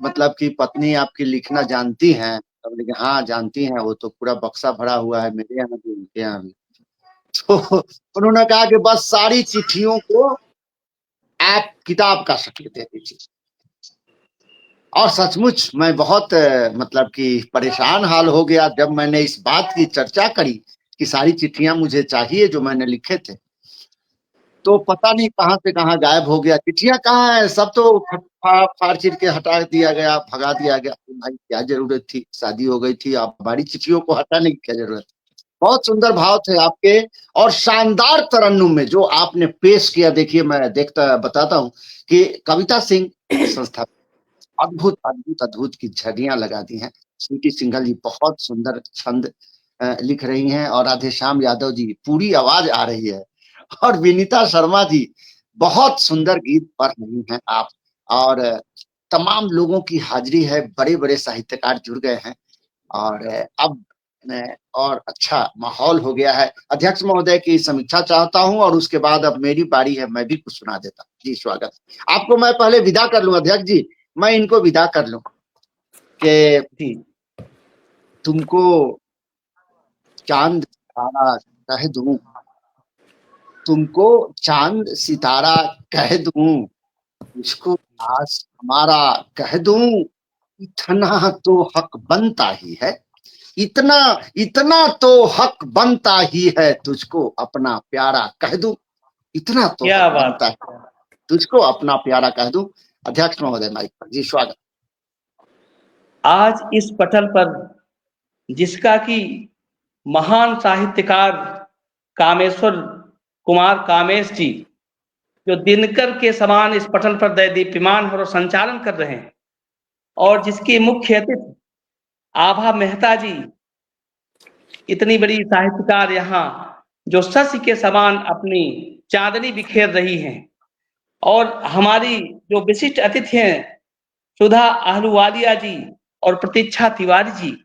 मतलब कि पत्नी आपकी लिखना जानती हैं? तो बोले कि हाँ जानती हैं, वो तो पूरा बक्सा भरा हुआ है मेरे यहाँ भी उनके यहाँ भी। तो उन्होंने कहा कि बस सारी चिट्ठियों को आप किताब का शक्ल दे दीजिए। और सचमुच मैं बहुत मतलब कि परेशान हाल हो गया जब मैंने इस बात की चर्चा करी कि सारी चिट्ठियां मुझे चाहिए जो मैंने लिखे थे। तो पता नहीं कहां से कहां गायब हो गया, चिट्ठियां कहाँ है, सब तो फाड़ चीर के हटा दिया गया, भगा दिया गया। भाई क्या जरूरत थी, शादी हो गई थी, आप हमारी चिट्ठियों को हटाने की क्या जरूरत। बहुत सुंदर भाव थे आपके और शानदार तरन्नुम में जो आपने पेश किया। देखिए मैं बताता हूँ कि कविता सिंह संस्था अद्भुत अद्भुत अद्भुत की झड़ियां लगा दी हैं। स्वीटी सिंघल जी बहुत सुंदर छंद लिख रही हैं और राधेश्याम यादव जी पूरी आवाज आ रही है और विनीता शर्मा जी बहुत सुंदर गीत पढ़ रही हैं आप। और तमाम लोगों की हाजिरी है, बड़े बड़े साहित्यकार जुड़ गए हैं और अब और अच्छा माहौल हो गया है। अध्यक्ष महोदय की समीक्षा चाहता हूं और उसके बाद अब मेरी बारी है, मैं भी कुछ सुना देता हूं। जी स्वागत। आपको मैं पहले विदा कर लूं अध्यक्ष जी, मैं इनको विदा कर लूं कि तुमको चांद सितारा कह दूं, तुमको चांद सितारा कह दूं, इसको आस हमारा कह दूं, इतना तो हक बनता ही है, इतना इतना तो हक बनता ही है, तुझको अपना प्यारा कह दूं, इतना तो क्या हक बात बनता है, तुझको अपना प्यारा कह दूं। अध्यक्ष महोदय माइक पर। जी स्वागत। आज इस पटल पर जिसका कि महान साहित्यकार कामेश्वर कुमार कामेश जी, जो दिनकर के समान इस पटल पर दैदीप्यमान और संचालन कर रहे हैं, और जिसकी मुख्य अतिथि आभा मेहता जी, इतनी बड़ी साहित्यकार यहाँ जो शशि के समान अपनी चांदनी बिखेर रही हैं, और हमारी जो विशिष्ट अतिथि हैं सुधा आहलूवालिया जी और प्रतीक्षा तिवारी जी,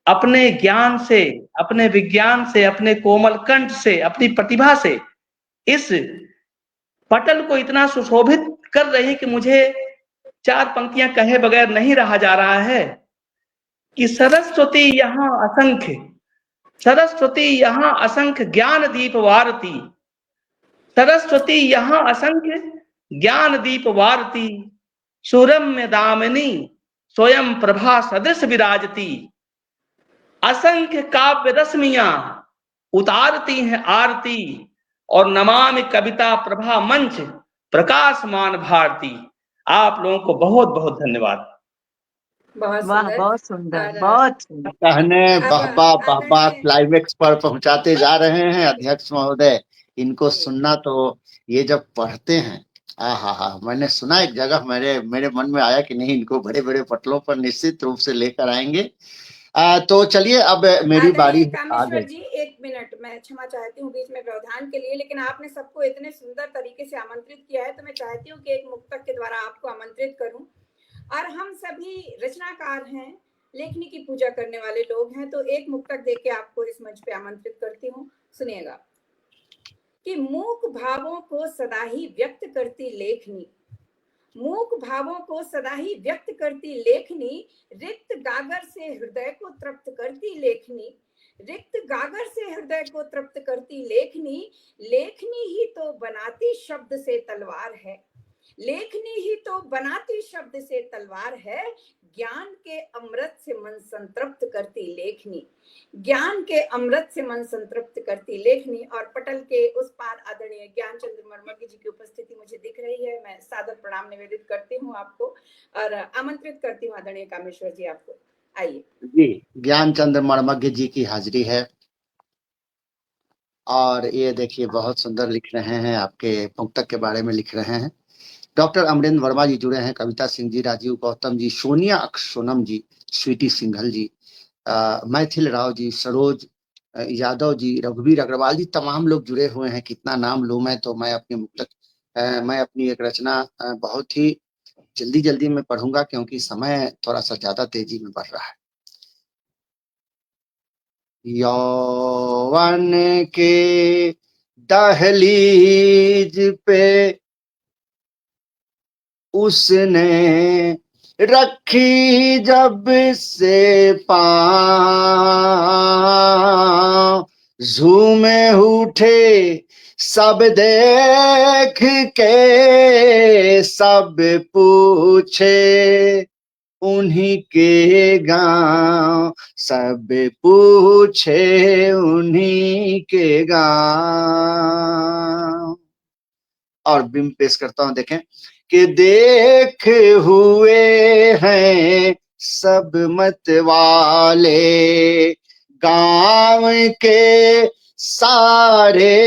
अपने ज्ञान से, अपने विज्ञान से, अपने कोमल कंठ से, अपनी प्रतिभा से इस पटल को इतना सुशोभित कर रही कि मुझे 4 पंक्तियां कहे बगैर नहीं रहा जा रहा है कि सरस्वती यहाँ असंख्य, सरस्वती यहाँ असंख्य ज्ञान दीप वारती, सरस्वती यहाँ असंख्य ज्ञान दीप वारती, सुरम्य दामिनी स्वयं प्रभा सदृश विराजती, असंख्य काव्य रश्मियां उतारती हैं आरती, और नमामि कविता प्रभा मंच प्रकाशमान भारती। आप लोगों को बहुत बहुत धन्यवाद। बहुत वाह, सुंदर। बहुत सुंदर, और बहुत सुंदर। कहने अब बहबा बहबा आदरणीय क्लाइमेक्स पर पहुंचाते जा रहे हैं अध्यक्ष महोदय। इनको सुनना तो, ये जब पढ़ते हैं, आहा, मैंने सुना एक जगह, मेरे मन में आया कि नहीं, इनको बड़े बड़े पटलों पर निश्चित रूप से लेकर आएंगे। तो चलिए, अब मेरी बारी आदरणीय आ कामेश्वर गई। जी, 1 मिनट, मैं क्षमा चाहती हूँ बीच में व्यवधान के लिए, लेकिन आपने सबको इतने सुंदर तरीके से आमंत्रित किया है, तो मैं चाहती हूँ कि एक मुक्तक के द्वारा आपको आमंत्रित करूं। और हम सभी रचनाकार हैं, लेखनी की पूजा करने वाले लोग हैं, तो एक मुक्तक देके आपको इस मंच पे आमंत्रित करती हूँ। सुनिएगा कि मूक भावों को सदा ही व्यक्त करती लेखनी, मूक भावों को सदा ही व्यक्त करती लेखनी, रिक्त गागर से हृदय को तृप्त करती लेखनी, रिक्त गागर से हृदय को तृप्त करती लेखनी, लेखनी ही तो बनाती शब्द से तलवार है, लेखनी ही तो बनाती शब्द से तलवार है, ज्ञान के अमृत से मन संतृप्त करती लेखनी, ज्ञान के अमृत से मन संतृप्त करती लेखनी। और पटल के उस पार आदरणीय ज्ञानचंद्र मर्मज्ञ जी की उपस्थिति मुझे दिख रही है। मैं सादर प्रणाम निवेदित करती हूँ आपको और आमंत्रित करती हूँ आदरणीय कामेश्वर जी, आपको आइए। जी, ज्ञानचंद्र मर्मज्ञ जी की हाजिरी है, और ये देखिए बहुत सुंदर लिख रहे हैं, आपके पुस्तक के बारे में लिख रहे हैं। डॉक्टर अमरेंद्र वर्मा जी जुड़े हैं, कविता सिंह जी, राजीव गौतम जी, सोनिया सोनम जी, स्वीटी सिंघल जी, मैथिल राव जी, सरोज यादव जी, रघुवीर अग्रवाल जी, तमाम लोग जुड़े हुए हैं। कितना नाम लूं मैं, तो मैं अपनी मुक्तक, मैं अपनी एक रचना बहुत ही जल्दी में पढ़ूंगा, क्योंकि समय थोड़ा सा ज्यादा तेजी में बढ़ रहा है। यौवन के दहलीज पे उसने रखी जब से पाँव, झूमे उठे सब देख के, सब पूछे उन्हीं के गांव, सब पूछे उन्हीं के गांव। और बिम पेश करता हूं, देखें कि देख हुए हैं सब मत वाले, गांव के सारे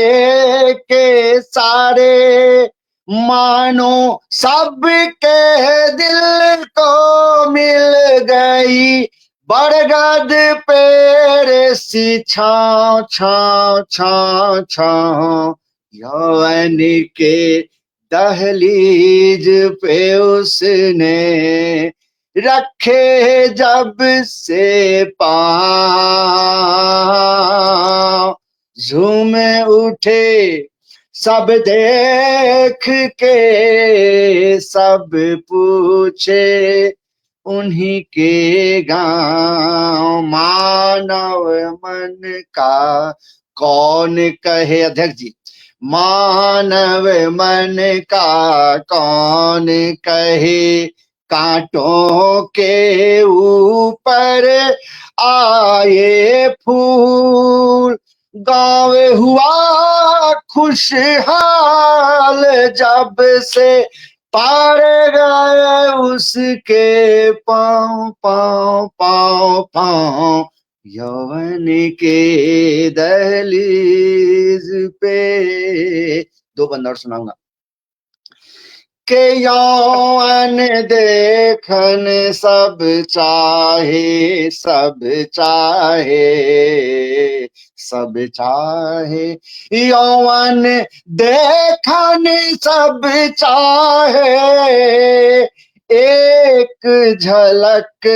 के सारे, मानो सब के दिल को मिल गई बरगद पेड़ सी छाँव छाँव छाँव छाँव। यौवन के दहलीज पे उसने रखे जब से पाँव, झूम उठे सब देख के, सब पूछे उन्हीं के गांव। मानव मन का कौन कहे, अध्यक्ष जी, मानव मन का कौन कहे, कांटों के ऊपर आए फूल, गाँव हुआ खुशहाल जब से पार गए उसके पाँव पाँव पाँव पाँव। यौवन के दहलीज पे, दो बंद और सुनाऊंगा। के यौवन देखन सब चाहे, सब चाहे, सब चाहे, यौवन देखन सब चाहे, एक झलक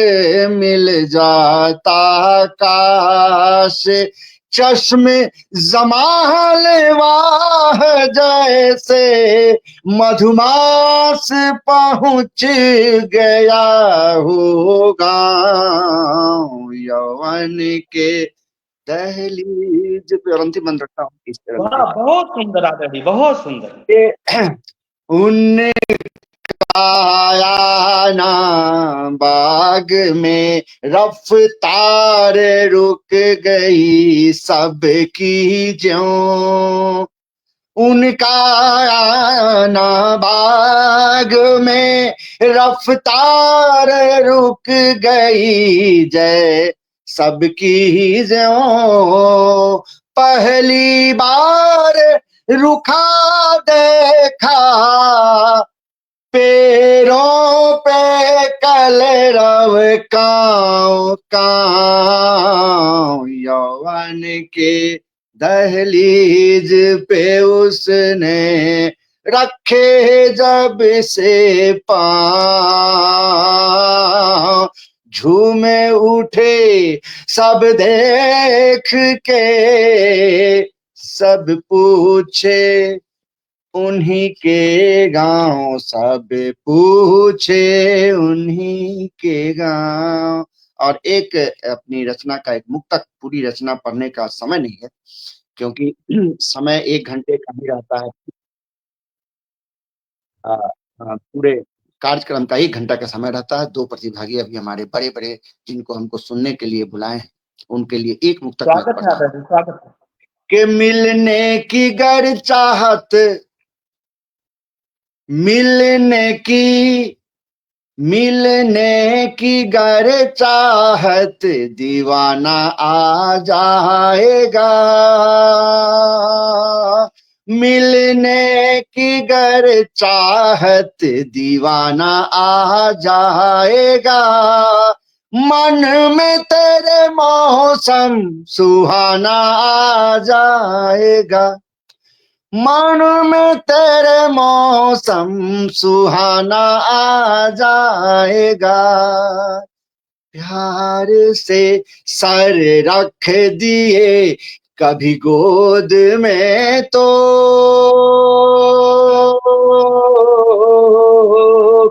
मिल जाता काश, चश्मे जमाल वाह जैसे मधुमास पहुंच गया होगा, यौवन के दहलीज पे। और अंतिम मंत्र रखता हूँ इस तरह। बहुत सुंदर आदर जी, बहुत सुंदर। उनने आया ना बाग में रफ्तार रुक गई सबकी ज्यों, उनका आना बाग में रफ्तार रुक गई जय सबकी ज्यों, पहली बार रुखा देखा पैरों पे कलरव कांव कांव, यौवन के दहलीज पे उसने रखे जब से पांव, झूमे उठे सब देख के, सब पूछे उन्हीं के गांव, सब पूछे उन्हीं के गांव। और एक अपनी रचना का एक मुक्तक, पूरी रचना पढ़ने का समय नहीं है क्योंकि समय 1 घंटे का ही रहता है। पूरे कार्यक्रम का 1 घंटा का समय रहता है। 2 प्रतिभागी अभी हमारे बड़े बड़े जिनको हमको सुनने के लिए बुलाए हैं, उनके लिए एक मुक्तक मैं पढ़ता हूं। स्वागत है। कि मिलने की गर चाहत, मिलने की गर चाहत, दीवाना आ जाएगा, मिलने की गर चाहत, दीवाना आ जाएगा, मन में तेरे मौसम सुहाना आ जाएगा, मन में तेरे मौसम सुहाना आ जाएगा, प्यार से सर रख दिए कभी गोद में तो,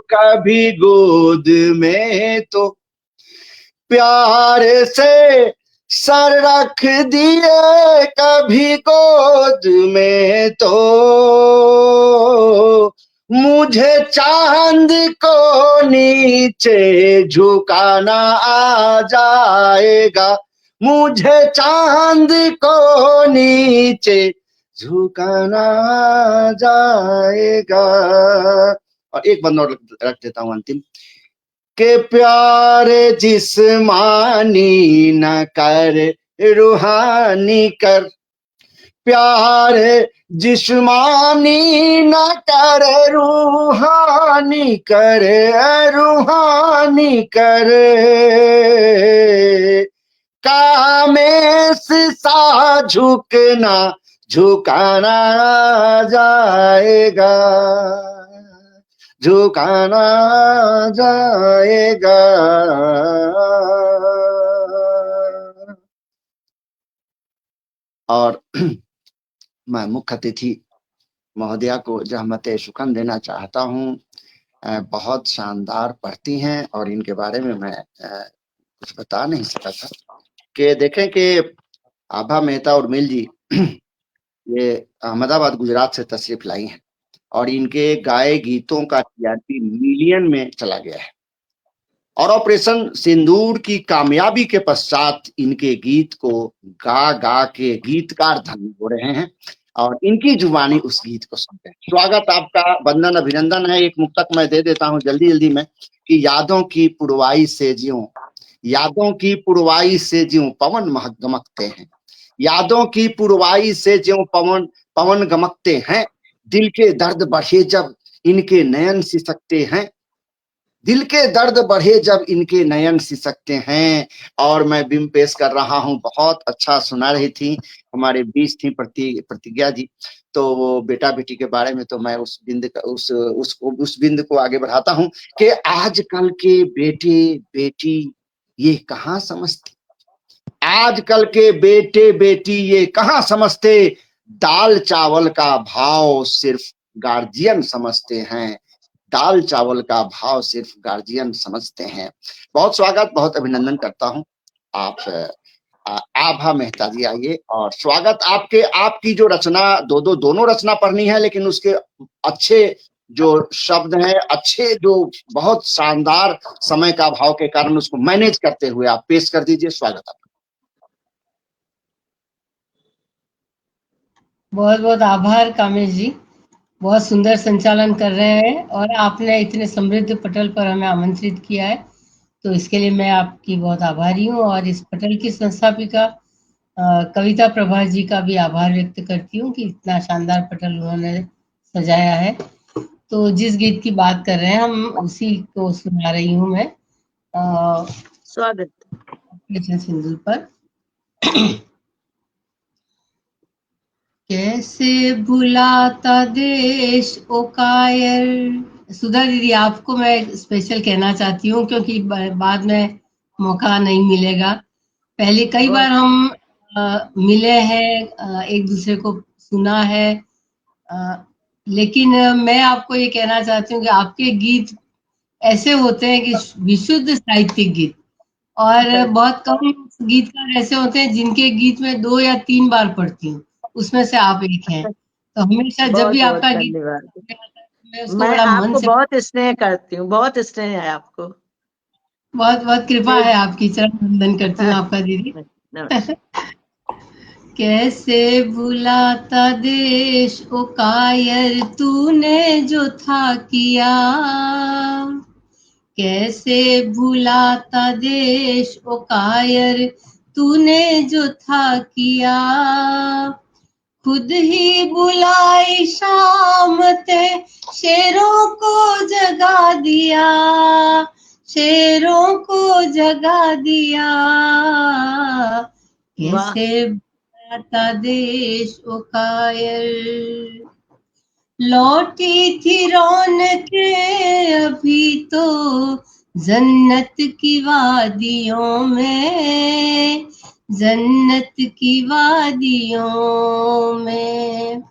कभी गोद में तो, प्यार से सर रख दिए कभी गोद में तो, मुझे चांद को नीचे झुकाना आ जाएगा, मुझे चांद को नीचे झुकाना आ जाएगा। और एक बंद और रख देता हूं अंतिम, के प्यार जिस्मानी न कर रूहानी कर, प्यार जिस्मानी न कर रूहानी कर, रूहानी कर, कामें सा झुकना झुकाना जाएगा, झुकाना जाएगा। और मैं मुख्य अतिथि महोदया को जहमत शुक्र देना चाहता हूँ। बहुत शानदार पढ़ती हैं और इनके बारे में मैं कुछ बता नहीं सका था। कि देखें कि आभा मेहता और मिल जी ये अहमदाबाद गुजरात से तशरीफ लाई हैं और इनके गाए गीतों का टीआरपी मिलियन में चला गया है और ऑपरेशन सिंदूर की कामयाबी के पश्चात इनके गीत को गा गा के गीतकार धन्य हो रहे हैं और इनकी जुबानी उस गीत को सुनते हैं। स्वागत आपका, वंदन अभिनंदन है। एक मुक्तक मैं दे देता हूं जल्दी जल्दी में कि यादों की पुरवाई से ज्यों यादों की पुरवाई से ज्यों पवन गमकते हैं, यादों की पुरवाई से ज्यों पवन पवन गमकते हैं, दिल के दर्द बढ़े जब इनके नयन सिसकते हैं, दिल के दर्द बढ़े जब इनके नयन सिसकते हैं। और मैं बिम पेश कर रहा हूँ। बहुत अच्छा सुना रही थी, हमारे बीच थी प्रतिज्ञा जी। तो वो बेटा बेटी के बारे में तो मैं उस बिंद का उस बिंद को आगे बढ़ाता हूँ कि आजकल के बेटे बेटी ये कहाँ समझते, आजकल के बेटे बेटी ये कहाँ समझते, दाल चावल का भाव सिर्फ गार्जियन समझते हैं, दाल चावल का भाव सिर्फ गार्जियन समझते हैं। बहुत स्वागत, बहुत अभिनंदन करता हूं। आप आभा मेहता जी आइए और स्वागत आपके। आपकी जो रचना दोनों रचना पढ़नी है, लेकिन उसके अच्छे जो शब्द हैं, अच्छे जो बहुत शानदार समय का भाव के कारण उसको मैनेज करते हुए आप पेश कर दीजिए। स्वागत आपका। बहुत बहुत आभार कामेश जी, बहुत सुंदर संचालन कर रहे हैं और आपने इतने समृद्ध पटल पर हमें आमंत्रित किया है, तो इसके लिए मैं आपकी बहुत आभारी हूँ। और इस पटल की संस्थापिका कविता प्रभा जी का भी आभार व्यक्त करती हूँ कि इतना शानदार पटल उन्होंने सजाया है। तो जिस गीत की बात कर रहे हैं हम उसी को सुना रही हूँ मैं, स्वागत ऑपरेशन सिंदूर पर। कैसे भुलाता देश ओ कायर। सुधा दीदी, आपको मैं स्पेशल कहना चाहती हूँ क्योंकि बाद में मौका नहीं मिलेगा। पहले कई बार हम मिले हैं, एक दूसरे को सुना है, लेकिन मैं आपको ये कहना चाहती हूँ कि आपके गीत ऐसे होते हैं कि विशुद्ध साहित्यिक गीत, और बहुत कम गीतकार ऐसे होते हैं जिनके गीत में 2 या 3 बार पढ़ती हूँ, उसमें से आप एक हैं। तो हमेशा जब भी बहुत आपका गीत धन्यवाद। मैं उसको मैं बड़ा मन आपको से, बहुत स्नेह करती हूँ, बहुत स्नेह है आपको। बहुत बहुत कृपा है आपकी, चरण वंदन करती हूँ आपका दीदी। कैसे भुलाता देश ओ कायर तूने जो था किया, कैसे भुलाता देश ओ कायर तूने जो था किया, खुद ही बुलाई शाम ते शेरों को जगा दिया, शेरों को जगा दिया, कैसे भुलाता देश ओ कायर। लौटी थी रौनकें अभी तो जन्नत की वादियों में, जन्नत की वादियों में,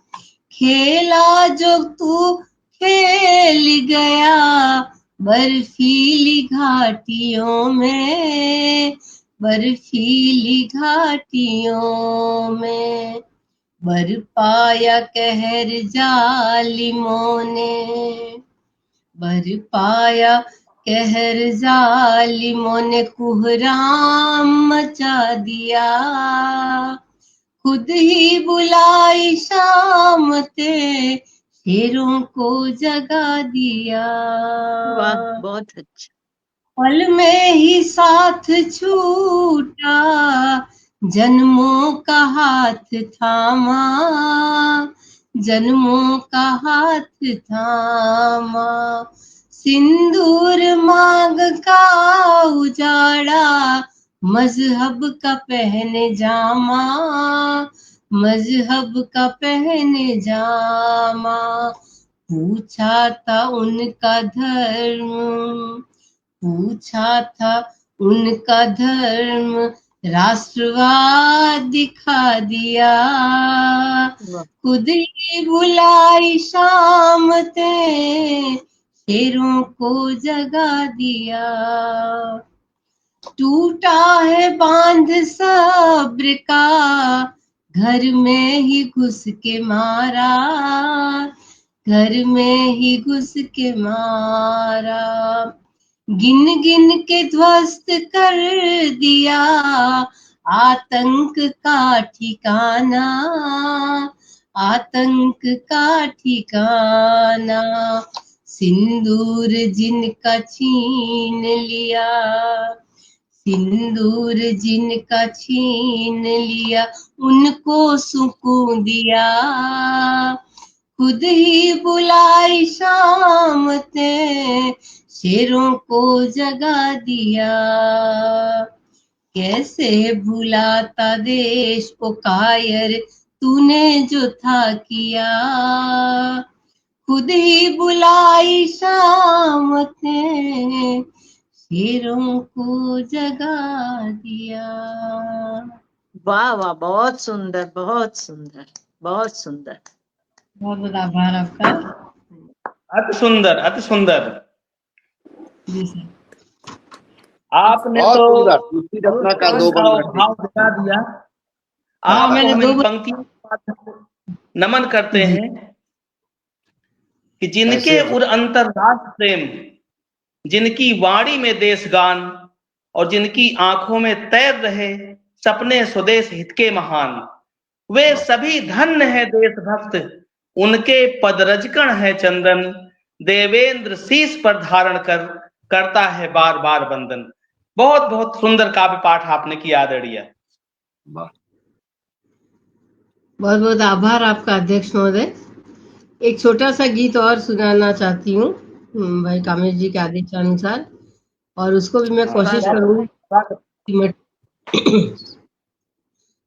खेला जो तू खेल गया बर्फीली घाटियों में, बर्फीली घाटियों में, बरपाया कहर जालिमों ने, बरपाया कहर जालिमों ने कुहराम मचा दिया, खुद ही बुलाई शाम ते शेरों को जगा दिया। वाह, बहुत अच्छा। पल में ही साथ छूटा जन्मों का हाथ थामा, जन्मों का हाथ थामा, सिंदूर मांग का उजाड़ा मजहब का पहने जामा, मजहब का पहने जामा, पूछा था उनका धर्म, पूछा था उनका धर्म, राष्ट्रवाद दिखा दिया, खुद ही बुलाई शाम ते शेरों को जगा दिया, टूटा है बांध सब्र का घर में ही घुस के मारा, घर में ही घुस के मारा, गिन गिन के ध्वस्त कर दिया आतंक का ठिकाना, आतंक का ठिकाना, सिंदूर जिनका छीन लिया, सिंदूर जिनका छीन लिया उनको सुकून दिया, खुद ही बुलाई शाम ने शेरों को जगा दिया। कैसे भुलाता देश को कायर तूने जो था किया, खुद ही बुलाई शाम ने शेरों को जगा दिया। वाह वाह, बहुत सुंदर, बहुत सुंदर, बहुत सुंदर। बहुत बहुत आभार आपका। अति सुंदर, अति सुंदर। जी सर। आपने बहुत तो सुंदर। दूसरी रत्ना का दो बन रखे। भाव दिखा दिया। हाँ, आपको मैंने हम दो इन पंक्तियों के माध्यम से नमन करते जी। हैं कि जिनके कैसे उर अंतर्राष्ट्र प्रेम, जिनकी वाणी में देश गान और जिनकी आंखों में तैर रहे सपने स्वदेश हित के महान, वे सभी धन्य है देशभक्त, उनके पदरजकण है चंदन, देवेंद्र शीश पर धारण कर करता है बार बार वंदन। बहुत बहुत सुंदर काव्य पाठ आपने किया आदरणीय। बहुत बहुत आभार आपका अध्यक्ष महोदय। एक छोटा सा गीत और सुनाना चाहती हूँ भाई कामेश जी के आदेश अनुसार, और उसको भी मैं कोशिश करूंगी कि मैं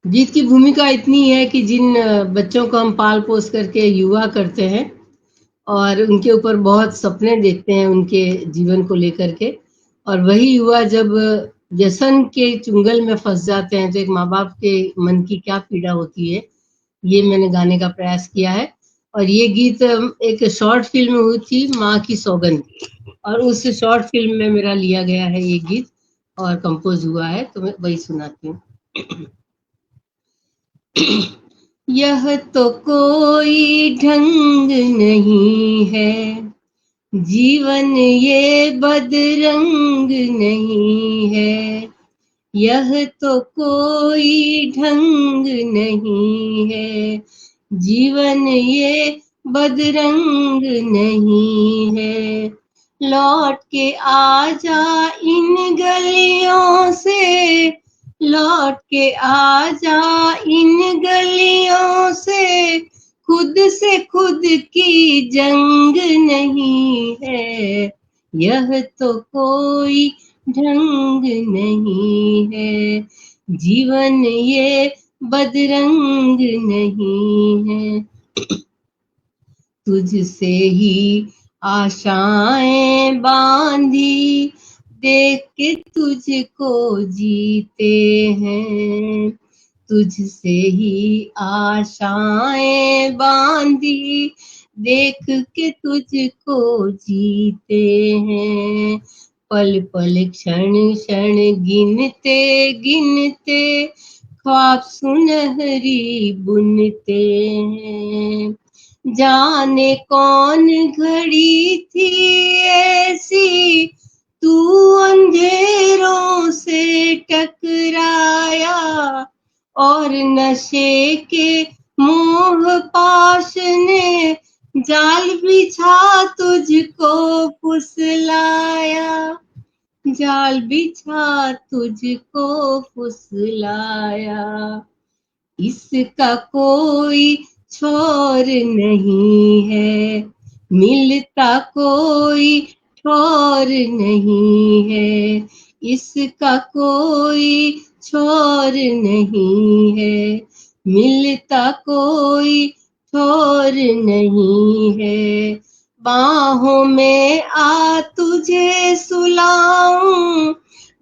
गीत की भूमिका इतनी है कि जिन बच्चों को हम पाल पोस करके युवा करते हैं और उनके ऊपर बहुत सपने देखते हैं उनके जीवन को लेकर के, और वही युवा जब व्यसन के चुंगल में फंस जाते हैं तो एक माँ बाप के मन की क्या पीड़ा होती है, ये मैंने गाने का प्रयास किया है। और ये गीत एक शॉर्ट फिल्म हुई थी माँ की सौगंध, और उस शॉर्ट फिल्म में मेरा लिया गया है ये गीत और कंपोज हुआ है, तो मैं वही सुनाती हूँ। यह तो कोई ढंग नहीं है, जीवन ये बदरंग नहीं है। यह तो कोई ढंग नहीं है, जीवन ये बदरंग नहीं है। लौट के आ जा इन गलियों से, लौट के आ जा इन गलियों से, खुद से खुद की जंग नहीं है। यह तो कोई ढंग नहीं है, जीवन ये बदरंग नहीं है। तुझसे ही आशाएं बांधी, देख के तुझको जीते हैं। तुझसे ही आशाएं बांधी, देख के तुझको जीते हैं। पल पल क्षण क्षण गिनते गिनते, ख्वाब सुनहरी बुनते हैं। जाने कौन घड़ी थी ऐसी, तू अंधेरों से टकराया, और नशे के मोह पाश ने जाल बिछा तुझको फुसलाया, जाल बिछा तुझको फुसलाया। इसका कोई छोर नहीं है, मिलता कोई छोर नहीं है। इसका कोई छोर नहीं है, मिलता कोई छोर नहीं है। बाहों में आ तुझे सुलाऊं,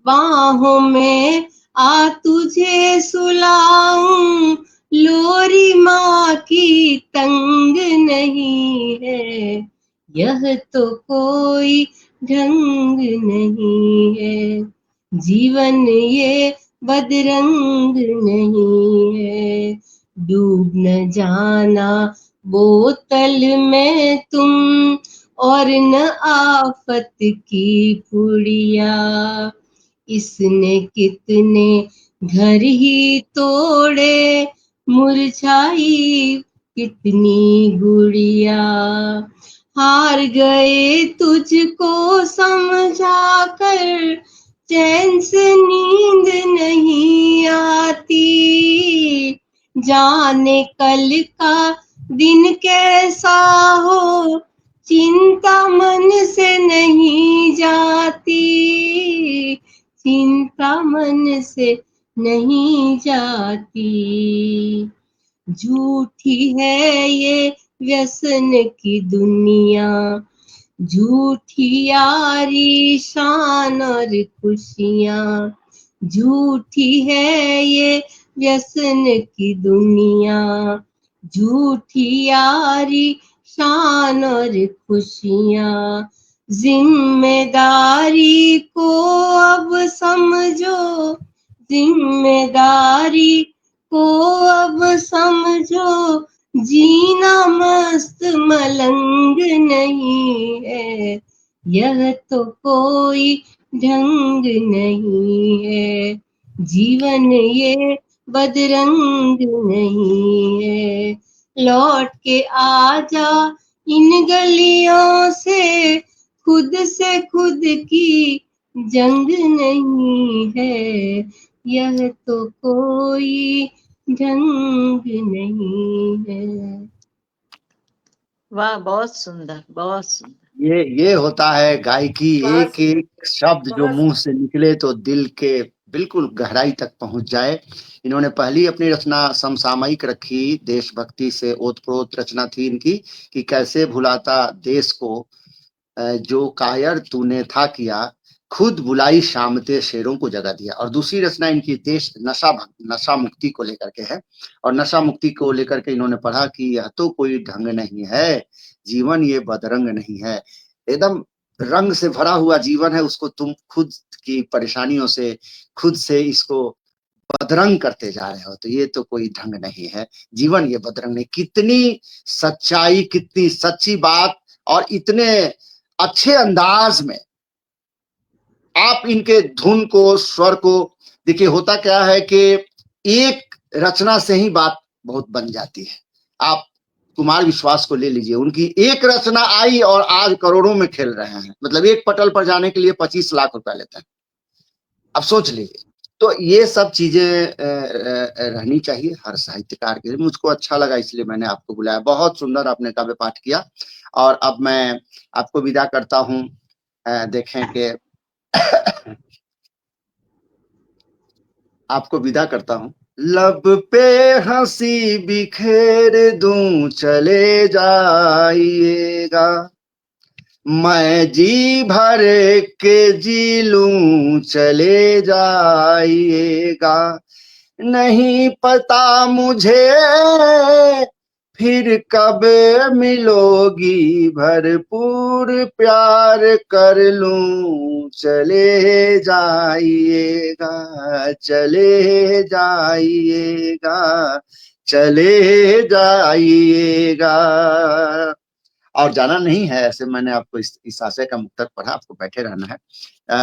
बाहों में आ तुझे सुलाऊं, लोरी माँ की तंग नहीं है। यह तो कोई ढंग नहीं है, जीवन ये बदरंग नहीं है। डूब न जाना बोतल में तुम, और न आफत की पुड़िया। इसने कितने घर ही तोड़े, मुरझाई कितनी गुड़िया। हार गए तुझको समझा कर चैन से नींद नहीं आती, जाने कल का दिन कैसा हो, चिंता मन से नहीं जाती, चिंता मन से नहीं जाती। झूठी है ये व्यसन की दुनिया, झूठी यारी शान और खुशियाँ, झूठी है ये व्यसन की दुनिया, झूठी यारी शान और खुशियाँ। जिम्मेदारी को अब समझो, जिम्मेदारी को अब समझो, जीना मस्त मलंग नहीं है, यह तो कोई ढंग नहीं है, जीवन ये बदरंग नहीं है। लौट के आजा इन गलियों से, खुद से खुद की जंग नहीं है, यह तो कोई ढंग नहीं है। वाह, बहुत सुंदर, बहुत सुंदर। ये होता है गायकी, एक एक शब्द जो मुंह से निकले तो दिल के बिल्कुल गहराई तक पहुंच जाए। इन्होंने पहली अपनी रचना समसामयिक रखी, देशभक्ति से ओतप्रोत रचना थी इनकी कि कैसे भुलाता देश को जो कायर तूने था किया, खुद बुलाई शामते शेरों को जगा दिया। और दूसरी रचना इनकी देश नशा मुक्ति को लेकर के है, और नशा मुक्ति को लेकर के इन्होंने पढ़ा कि यह तो कोई ढंग नहीं है, जीवन ये बदरंग नहीं है। एकदम रंग से भरा हुआ जीवन है, उसको तुम खुद की परेशानियों से, खुद से इसको बदरंग करते जा रहे हो, तो ये तो कोई ढंग नहीं है, जीवन ये बदरंग नहीं। कितनी सच्चाई, कितनी सच्ची बात, और इतने अच्छे अंदाज में आप इनके धुन को, स्वर को, देखिए होता क्या है कि एक रचना से ही बात बहुत बन जाती है। आप कुमार विश्वास को ले लीजिए, उनकी एक रचना आई और आज करोड़ों में खेल रहे हैं, मतलब एक पटल पर जाने के लिए 25 लाख रुपया लेते हैं। अब सोच लीजिए, तो ये सब चीजें रहनी चाहिए हर साहित्यकार के लिए। मुझको अच्छा लगा इसलिए मैंने आपको बुलाया। बहुत सुंदर आपने काव्य पाठ किया, और अब मैं आपको विदा करता हूं। देखें कि आपको विदा करता हूं। लब पे हंसी बिखेर दूं चले जाइएगा, मैं जी भर के जी लूं चले जाइएगा, नहीं पता मुझे फिर कब मिलोगी, भरपूर प्यार कर लूं चले जाइएगा, चले जाइएगा, चले जाइएगा। और जाना नहीं है, ऐसे मैंने आपको इस आशय का मुक्तक पढ़ा, आपको बैठे रहना है,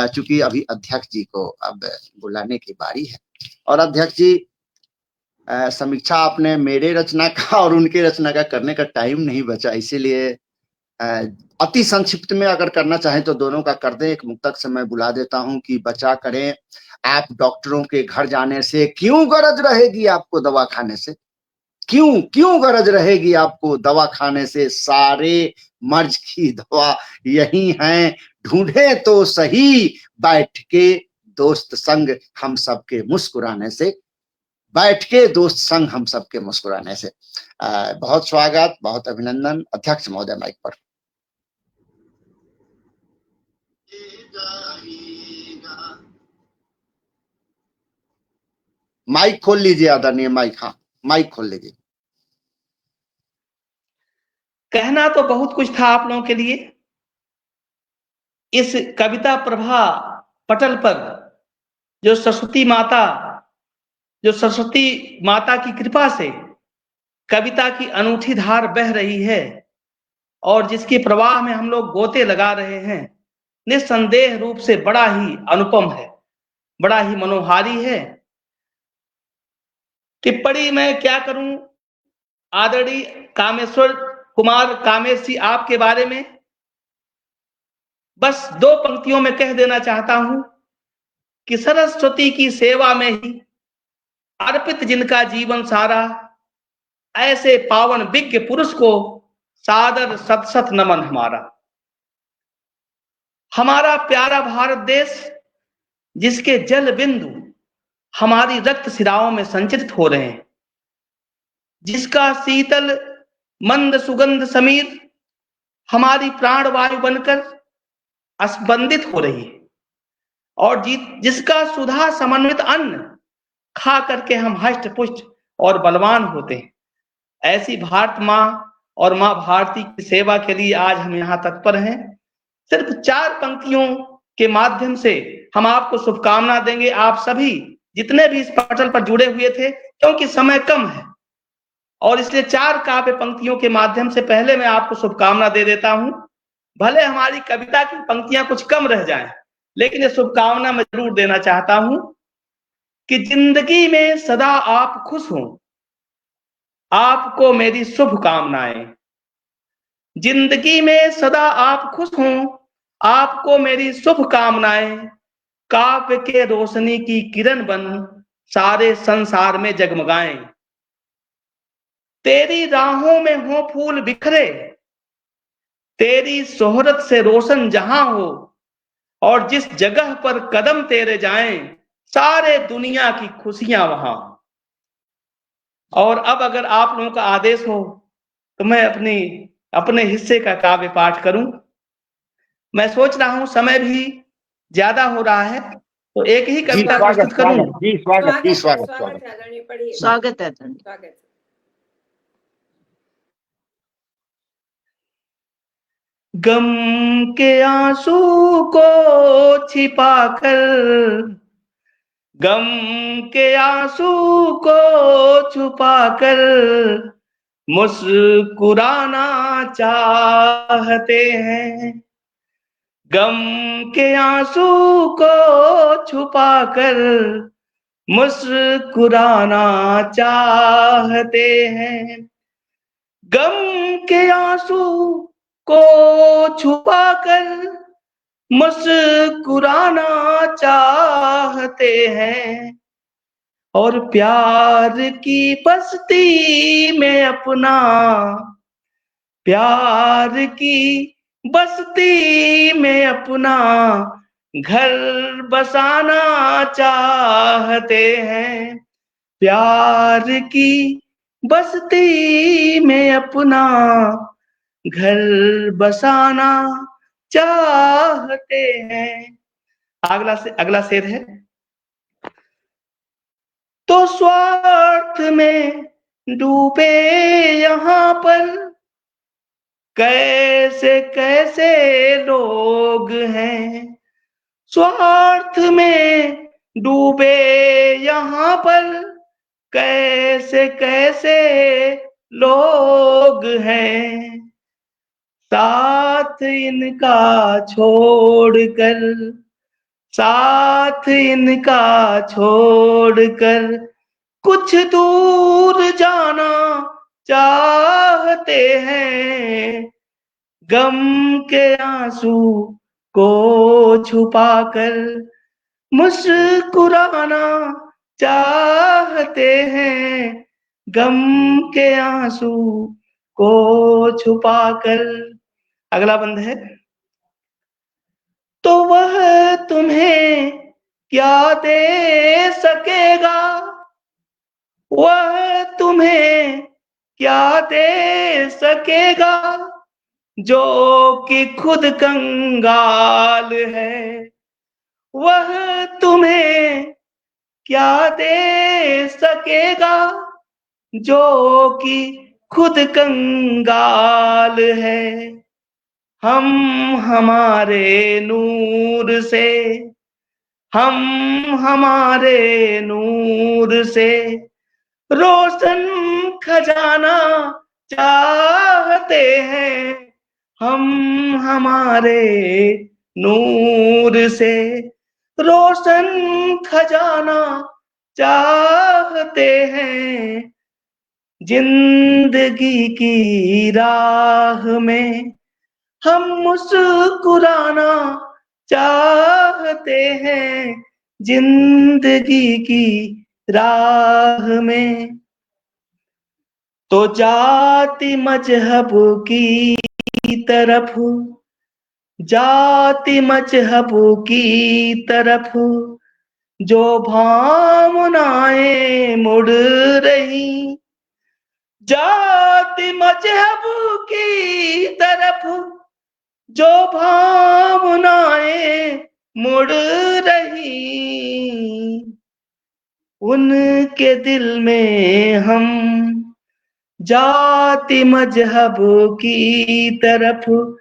चूंकि अभी अध्यक्ष जी को अब बुलाने की बारी है। और अध्यक्ष जी, समीक्षा आपने मेरे रचना का और उनके रचना का करने का टाइम नहीं बचा, इसीलिए अति संक्षिप्त में अगर करना चाहें तो दोनों का कर दें। एक मुक्तक से मैं बुला देता हूं कि बचा करें आप डॉक्टरों के घर जाने से, क्यों गरज रहेगी आपको दवा खाने से, क्यों गरज रहेगी आपको दवा खाने से, सारे मर्ज की दवा यही है, ढूंढे तो सही बैठ के दोस्त संग हम सबके मुस्कुराने से, बैठ के दोस्त संग हम सबके मुस्कुराने से। बहुत स्वागत, बहुत अभिनंदन। अध्यक्ष महोदय माइक पर। माइक खोल लीजिए आदरणीय, माइक, हाँ माइक खोल लीजिए। कहना तो बहुत कुछ था आप लोगों के लिए। इस कविता प्रभा पटल पर जो सरस्वती माता की कृपा से कविता की अनूठी धार बह रही है, और जिसके प्रवाह में हम लोग गोते लगा रहे हैं, निस्संदेह रूप से बड़ा ही अनुपम है, बड़ा ही मनोहारी है। टिप्पणी मैं क्या करूं आदरणीय कामेश्वर कुमार कामेश जी आपके बारे में, बस 2 पंक्तियों में कह देना चाहता हूं कि सरस्वती की सेवा में ही अर्पित जिनका जीवन सारा, ऐसे पावन विज्ञ पुरुष को सादर सत सत नमन हमारा। हमारा प्यारा भारत देश, जिसके जल बिंदु हमारी रक्त सिराओं में संचित हो रहे हैं, जिसका शीतल मंद सुगंध समीर हमारी प्राण वायु बनकर स्पंदित हो रही है, और जिसका सुधा समन्वित अन्न खा करके हम हष्ट पुष्ट और बलवान होते हैं, ऐसी भारत माँ और माँ भारती की सेवा के लिए आज हम यहाँ तत्पर हैं। सिर्फ 4 पंक्तियों के माध्यम से हम आपको शुभकामना देंगे। आप सभी जितने भी इस पटल पर जुड़े हुए थे, क्योंकि समय कम है और इसलिए 4 काव्य पंक्तियों के माध्यम से पहले मैं आपको शुभकामना दे देता हूं। भले हमारी कविता की पंक्तियां कुछ कम रह जाएं, लेकिन ये शुभकामना मैं जरूर देना चाहता हूं कि जिंदगी में सदा आप खुश हों, आपको मेरी शुभकामनाएं। जिंदगी में सदा आप खुश हों, आपको मेरी शुभकामनाएं। काव्य के रोशनी की किरण बन सारे संसार में जगमगाएं। तेरी राहों में हो फूल बिखरे, तेरी शोहरत से रोशन जहां हो, और जिस जगह पर कदम तेरे जाएं, सारे दुनिया की खुशियां वहां। और अब अगर आप लोगों का आदेश हो तो मैं अपने हिस्से का काव्य पाठ करूं। मैं सोच रहा हूं समय भी ज्यादा हो रहा है, तो एक ही कविता प्रस्तुत करूं। स्वागत है। गम के आंसू को छिपाकर, गम के आंसू को छुपाकर मुस्कुराना चाहते हैं। गम के आंसू को छुपाकर मुस्कुराना चाहते हैं। गम के आंसू को छुपाकर मुस्कुराना चाहते हैं, और प्यार की बस्ती में अपना, प्यार की बस्ती में अपना घर बसाना चाहते हैं। प्यार की बस्ती में अपना घर बसाना चाहते हैं। अगला शेर है। तो स्वार्थ में डूबे यहाँ पर कैसे कैसे लोग हैं। स्वार्थ में डूबे यहाँ पर कैसे कैसे लोग हैं। साथ इनका छोड़कर, साथ इनका छोड़कर कुछ दूर जाना चाहते हैं। गम के आंसू को छुपाकर मुस्कुराना चाहते हैं। गम के आंसू को छुपाकर। अगला बंद है। तो वह तुम्हें क्या दे सकेगा, वह तुम्हें क्या दे सकेगा, जो कि खुद कंगाल है। वह तुम्हें क्या दे सकेगा, जो कि खुद कंगाल है। हम हमारे नूर से, हम हमारे नूर से रोशन खजाना चाहते हैं। हम हमारे नूर से रोशन खजाना चाहते हैं। जिंदगी की राह में हम मुस्कुराना चाहते हैं। जिंदगी की राह में, तो जाति मजहब की तरफ, जाति मजहब की तरफ जो भावनाएं मुड़ रही, जाति मजहब की तरफ जो भावनाएं मुड़ रही, उनके दिल में हम जाति मजहब की तरफ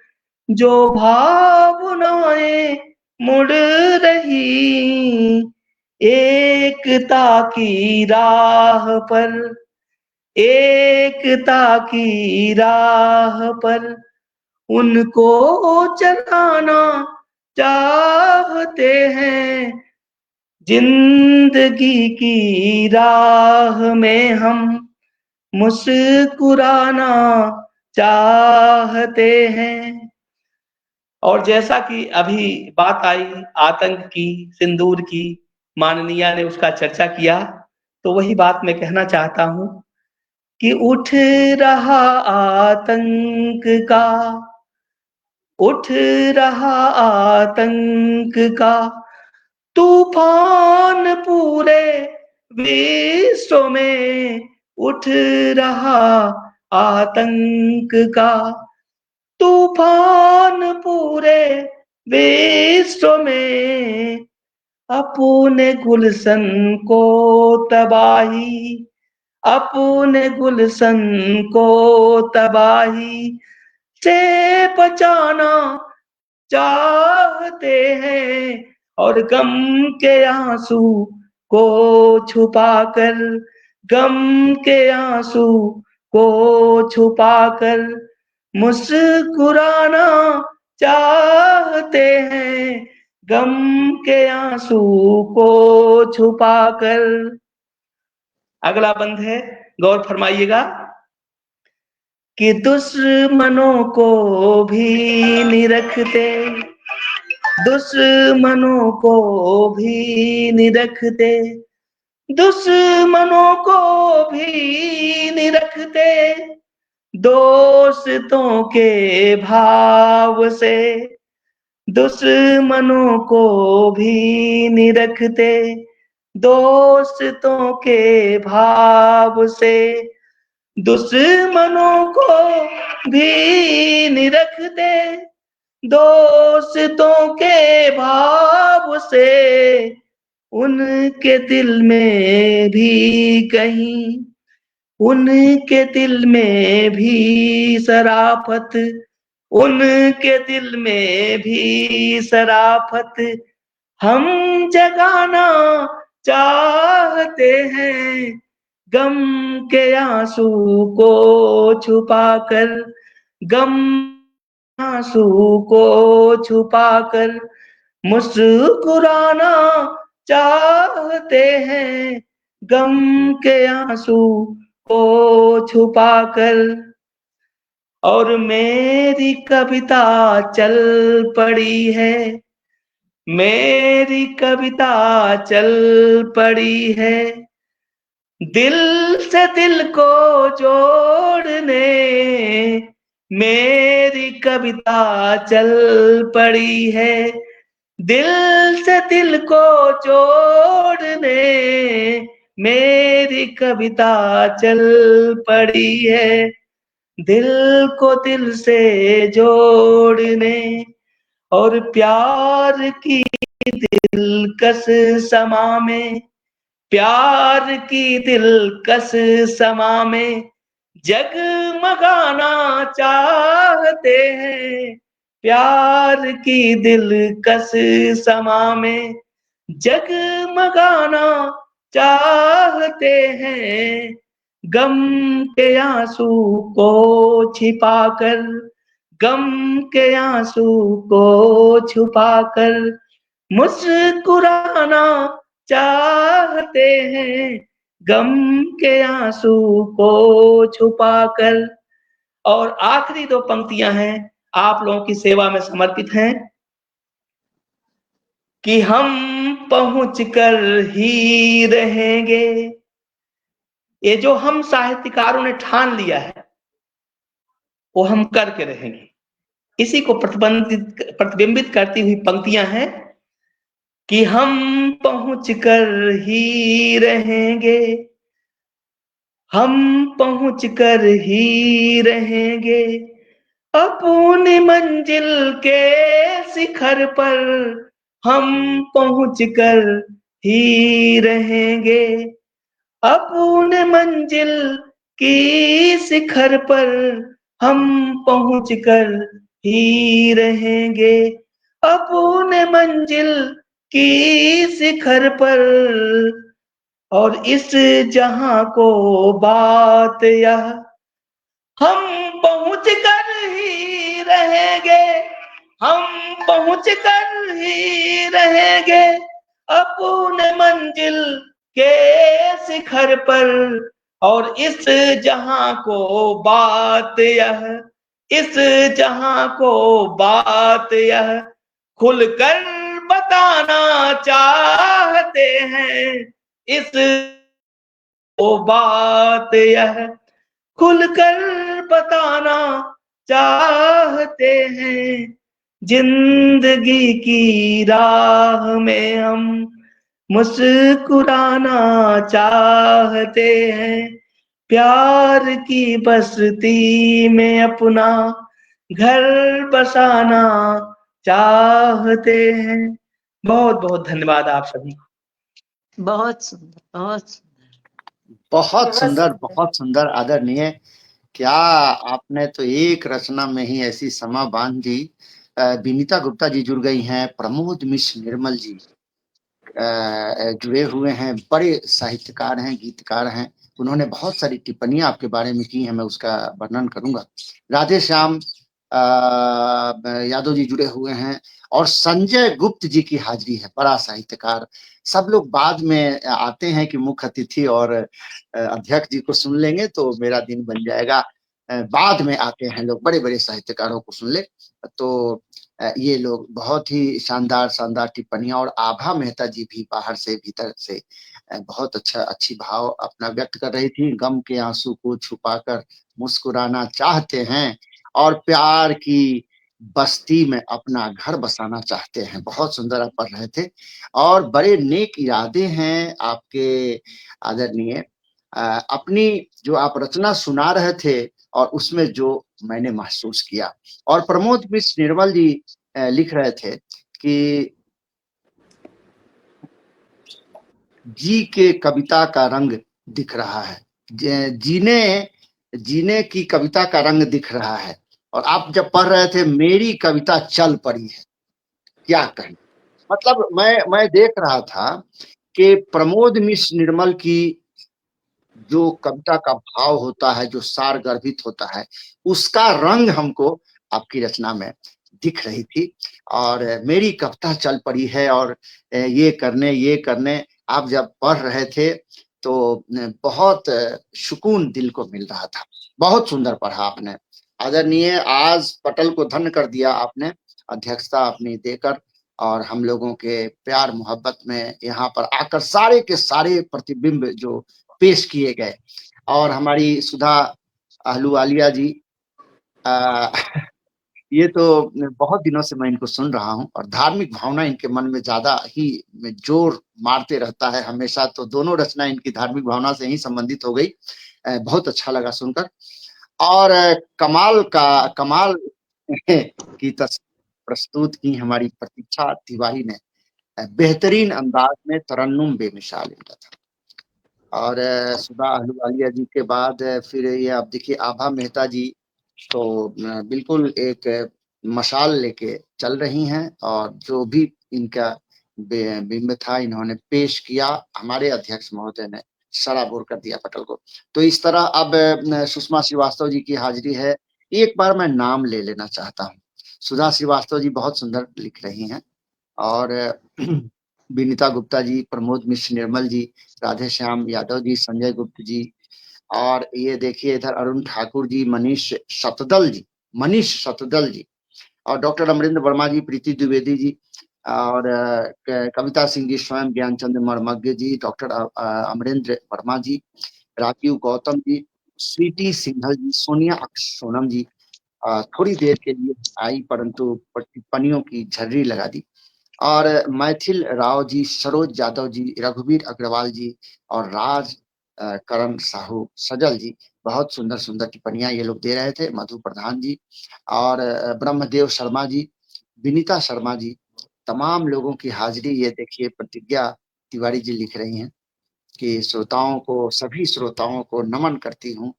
जो भावनाएं मुड़ रही, एकता की राह पर, एकता की राह पर उनको चलाना चाहते हैं, जिंदगी की राह में हम मुस्कुराना चाहते हैं। और जैसा कि अभी बात आई आतंक की, सिंदूर की, माननीय ने उसका चर्चा किया, तो वही बात मैं कहना चाहता हूं कि उठ रहा आतंक का, उठ रहा आतंक का तूफान पूरे विश्व में, उठ रहा आतंक का तूफान पूरे विश्व में, अपने गुलशन को तबाही, अपने गुलशन को तबाही से बचाना चाहते हैं, और गम के आंसू को छुपाकर, गम के आंसू को छुपाकर मुस्कुराना चाहते हैं, गम के आंसू को छुपाकर। अगला बंद है, गौर फरमाइएगा कि दुश्मनों को भी निरखते, दुश्मनों को भी निरखते, दुश्मनों को भी निरखते, दोस्तों के भाव से, दुश्मनों को भी निरखते, दोस्तों के भाव से, दुश्मनों को भी निरखते, दोस्तों के भाव से, उनके दिल में भी कहीं, उनके दिल में भी शराफत, उनके दिल में भी शराफत हम जगाना चाहते हैं, गम के आंसू को छुपाकर, गम आंसू को छुपाकर मुस्कुराना चाहते हैं, गम के आंसू को छुपाकर। और मेरी कविता चल पड़ी है, मेरी कविता चल पड़ी है, दिल से दिल को जोड़ने, मेरी कविता चल पड़ी है, दिल से दिल को जोड़ने, मेरी कविता चल पड़ी है, दिल को दिल से जोड़ने, और प्यार की दिलकश समा में, प्यार की दिलकश समा में जगमगाना चाहते हैं, प्यार की दिलकश समा में जगमगाना चाहते हैं, गम के आंसू को छिपाकर, गम के आंसू को छुपाकर मुस्कुराना चाहते हैं, गम के आंसू को छुपाकर। और आखिरी दो पंक्तियां हैं, आप लोगों की सेवा में समर्पित हैं। कि हम पहुंच कर ही रहेंगे। ये जो हम साहित्यकारों ने ठान लिया है वो हम करके रहेंगे। इसी को प्रतिबिंबित करती हुई पंक्तियां हैं कि हम पहुंच कर ही रहेंगे, हम पहुंच कर ही रहेंगे अपनी मंजिल के शिखर पर, हम पहुंच कर ही रहेंगे अपने मंजिल की शिखर पर, हम पहुंच कर ही रहेंगे अपने मंजिल की शिखर पर। और इस जहां को बात यह, हम पहुंच कर ही रहेंगे, हम पहुंच कर ही रहेंगे अपने मंजिल के शिखर पर। और इस जहां को बात यह, इस जहां को बात यह खुलकर बताना चाहते हैं, इस को बात यह खुलकर बताना चाहते हैं। जिंदगी की राह में हम मुस्कुराना चाहते हैं, प्यार की बस्ती में अपना घर बसाना चाहते हैं। बहुत बहुत धन्यवाद आप सभी को। बहुत सुंदर, बहुत सुंदर। बहुत सुंदर, बहुत सुंदर आदरणीय। क्या आपने तो एक रचना में ही ऐसी समा बांध दी। विनीता गुप्ता जी जुड़ गई हैं, प्रमोद मिश्र निर्मल जी जुड़े हुए हैं, बड़े साहित्यकार हैं, गीतकार हैं। उन्होंने बहुत सारी टिप्पणियां आपके बारे में की हैं, मैं उसका वर्णन करूंगा। राधे श्याम यादव जी जुड़े हुए हैं और संजय गुप्त जी की हाजिरी है, बड़ा साहित्यकार। सब लोग बाद में आते हैं कि मुख्य अतिथि और अध्यक्ष जी को सुन लेंगे तो मेरा दिन बन जाएगा। बाद में आते हैं लोग, बड़े बड़े साहित्यकारों को सुन ले। तो ये लोग बहुत ही शानदार शानदार टिप्पणियां, और आभा मेहता जी भी बाहर से भीतर से बहुत अच्छी भाव अपना व्यक्त कर रही थी। गम के आंसू को छुपाकर मुस्कुराना चाहते हैं और प्यार की बस्ती में अपना घर बसाना चाहते हैं। बहुत सुंदर आप पढ़ रहे थे और बड़े नेक इरादे हैं आपके आदरणीय। अपनी जो आप रचना सुना रहे थे और उसमें जो मैंने महसूस किया। और प्रमोद मिश्र निर्मल जी लिख रहे थे कि जी के कविता का रंग दिख रहा है, जीने की कविता का रंग दिख रहा है। और आप जब पढ़ रहे थे मेरी कविता चल पड़ी है, क्या कहें। मतलब मैं देख रहा था कि प्रमोद मिश्र निर्मल की जो कविता का भाव होता है, जो सार गर्भित होता है, उसका रंग हमको आपकी रचना में दिख रही थी। और मेरी कविता चल पड़ी है और ये करने आप जब पढ़ रहे थे तो बहुत सुकून दिल को मिल रहा था। बहुत सुंदर पढ़ा आपने आदरणीय। आज पटल को धन्य कर दिया आपने, अध्यक्षता अपनी देकर, और हम लोगों के प्यार मोहब्बत में यहाँ पर आकर सारे के सारे प्रतिबिंब जो पेश किए गए। और हमारी सुधा अहलुवालिया जी, ये तो बहुत दिनों से मैं इनको सुन रहा हूँ और धार्मिक भावना इनके मन में ज्यादा ही जोर मारते रहता है हमेशा। तो दोनों रचना इनकी धार्मिक भावना से ही संबंधित हो गई। बहुत अच्छा लगा सुनकर। और कमाल की प्रस्तुत की हमारी प्रतीक्षा तिवारी ने, बेहतरीन अंदाज में तरन्नुम बेमिसाल इनका था। और सुधा अहलुवालिया जी के बाद फिर ये आप देखिए आभा मेहता जी तो बिल्कुल एक मशाल लेके चल रही हैं, और जो भी इनका बिंब था इन्होंने पेश किया। हमारे अध्यक्ष महोदय ने सराबोर कर दिया पटल को। तो इस तरह अब सुषमा श्रीवास्तव जी की हाजिरी है। एक बार मैं नाम ले लेना चाहता हूँ। सुधा श्रीवास्तव जी बहुत सुंदर लिख रही हैं, और विनीता गुप्ता जी, प्रमोद मिश्र निर्मल जी, राधे श्याम यादव जी, संजय गुप्त जी, और ये देखिए इधर अरुण ठाकुर जी, मनीष सतदल जी, और डॉक्टर अमरिंद्र वर्मा जी, प्रीति द्विवेदी जी, और कविता सिंह जी स्वयं, ज्ञानचंद मर्मज्ञ जी, डॉक्टर अमरेंद्र वर्मा जी, राजीव गौतम जी, स्वीटी सिंघल जी, सोनिया सोनम जी थोड़ी देर के लिए आई परंतु टिप्पणियों की झर्री लगा दी। और मैथिल राव जी, सरोज यादव जी, रघुवीर अग्रवाल जी और राज करण साहू सजल जी, बहुत सुंदर सुंदर टिप्पणियां ये लोग दे रहे थे। मधु प्रधान जी और ब्रह्मदेव शर्मा जी, विनीता शर्मा जी, तमाम लोगों की हाजिरी। ये देखिए प्रतिज्ञा तिवारी जी लिख रही हैं कि श्रोताओं को, सभी श्रोताओं को नमन करती हूँ,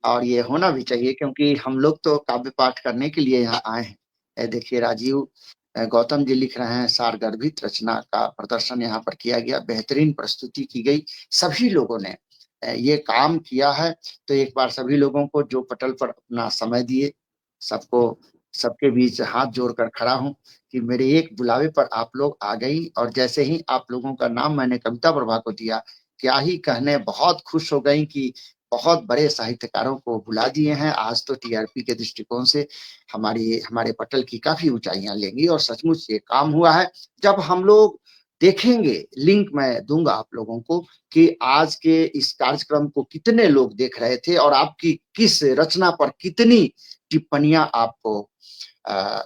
और ये होना भी चाहिए क्योंकि हम लोग तो काव्य पाठ करने के लिए यहाँ आए हैं। देखिए राजीव गौतम जी लिख रहे हैं, सारगर्भित रचना का प्रदर्शन यहाँ पर किया गया, बेहतरीन प्रस्तुति की गई, सभी लोगों ने ये काम किया है। तो एक बार सभी लोगों को जो पटल पर अपना समय दिए, सबको, सबके बीच हाथ जोड़कर खड़ा हूं कि मेरे एक बुलावे पर आप लोग आ गई। और जैसे ही आप लोगों का नाम मैंने कविता प्रभा को दिया, क्या ही कहने, बहुत खुश हो गई कि बहुत बड़े साहित्यकारों को बुला दिए हैं। आज तो टीआरपी के दृष्टिकोण से हमारे पटल की काफी ऊंचाइयां लेंगी और सचमुच ये काम हुआ है। जब हम लोग देखेंगे, लिंक मैं दूंगा आप लोगों को कि आज के इस कार्यक्रम को कितने लोग देख रहे थे और आपकी किस रचना पर कितनी टिप्पणियां आपको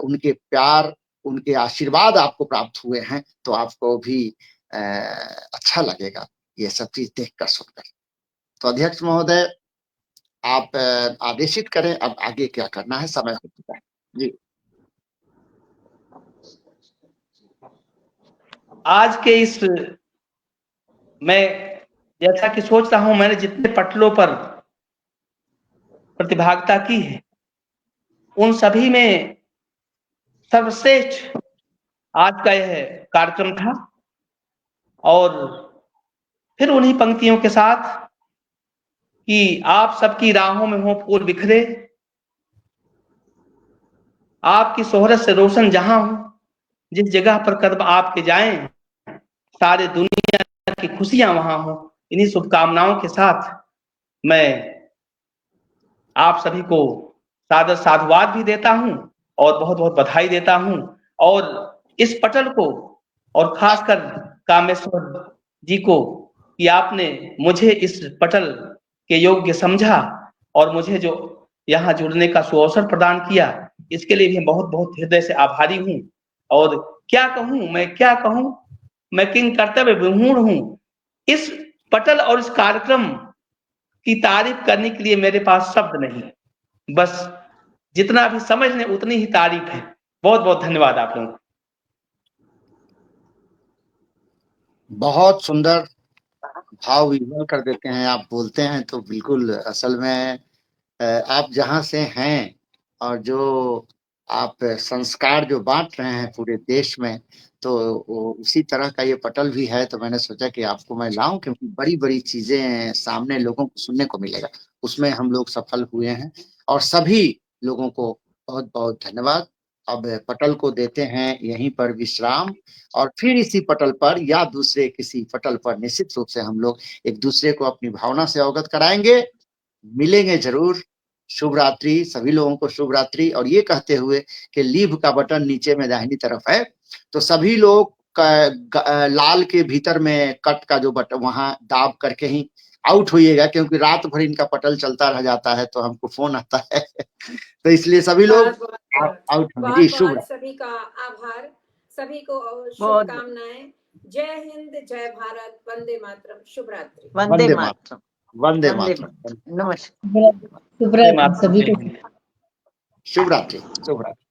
उनके प्यार, उनके आशीर्वाद आपको प्राप्त हुए हैं, तो आपको भी अच्छा लगेगा ये सब चीज देखकर सुनकर। तो अध्यक्ष महोदय आप आदेशित करें, अब आगे क्या करना है, समय हो चुका है जी। आज के इस, मैं जैसा कि सोच रहा हूं, मैंने जितने पटलों पर प्रतिभागिता की है उन सभी में सर्वश्रेष्ठ आज का यह कार्यक्रम था। और फिर उन्हीं पंक्तियों के साथ कि आप सबकी राहों में हो फूल बिखरे, आपकी शोहरत से रोशन जहां हो, जिस जगह पर कदम आपके जाएं, सारे दुनिया की खुशियां वहां हो। इन्हीं शुभकामनाओं के साथ मैं आप सभी को सादर साधुवाद भी देता हूं और बहुत बहुत बधाई देता हूं। और इस पटल को, और खासकर कामेश्वर जी को, कि आपने मुझे इस पटल के योग्य समझा और मुझे जो यहाँ जुड़ने का सुअवसर प्रदान किया, इसके लिए भी बहुत बहुत हृदय से आभारी हूं। और क्या कहूं, मैं किंग कर्तव्य विमूढ़ हूं। इस पटल और इस कार्यक्रम की तारीफ करने के लिए मेरे पास शब्द नहीं, बस जितना भी समझ लें उतनी ही तारीफ है। बहुत बहुत धन्यवाद आप लोगों को। बहुत सुंदर भाव विह्वल कर देते हैं आप, बोलते हैं तो बिल्कुल असल में आप जहां से हैं और जो आप संस्कार जो बांट रहे हैं पूरे देश में, तो उसी तरह का ये पटल भी है। तो मैंने सोचा कि आपको मैं लाऊं क्योंकि बड़ी बड़ी चीजें सामने लोगों को सुनने को मिलेगा, उसमें हम लोग सफल हुए हैं। और सभी लोगों को बहुत बहुत धन्यवाद। अब पटल को देते हैं यहीं पर विश्राम, और फिर इसी पटल पर या दूसरे किसी पटल पर निश्चित रूप से हम लोग एक दूसरे को अपनी भावना से अवगत कराएंगे, मिलेंगे जरूर। शुभ रात्रि, सभी लोगों को शुभ रात्रि। और ये कहते हुए कि लीव का बटन नीचे में दाहिनी तरफ है, तो सभी लोग लाल के भीतर में कट का जो बटन वहां दाब करके ही आउट होइएगा, क्योंकि रात भर इनका पटल चलता रह जाता है तो हमको फोन आता है तो इसलिए सभी लोग आउट होंगे जी। शुभ सभी का आभार, सभी को शुभकामनाएं। जय हिंद, जय भारत, वंदे मातरम, शुभ रात्रि। वंदे मातरम, वंदे मातरम, नमस्कार, शुभ रात्रि सभी को। शुभ रात्रि, शुभ रात्रि।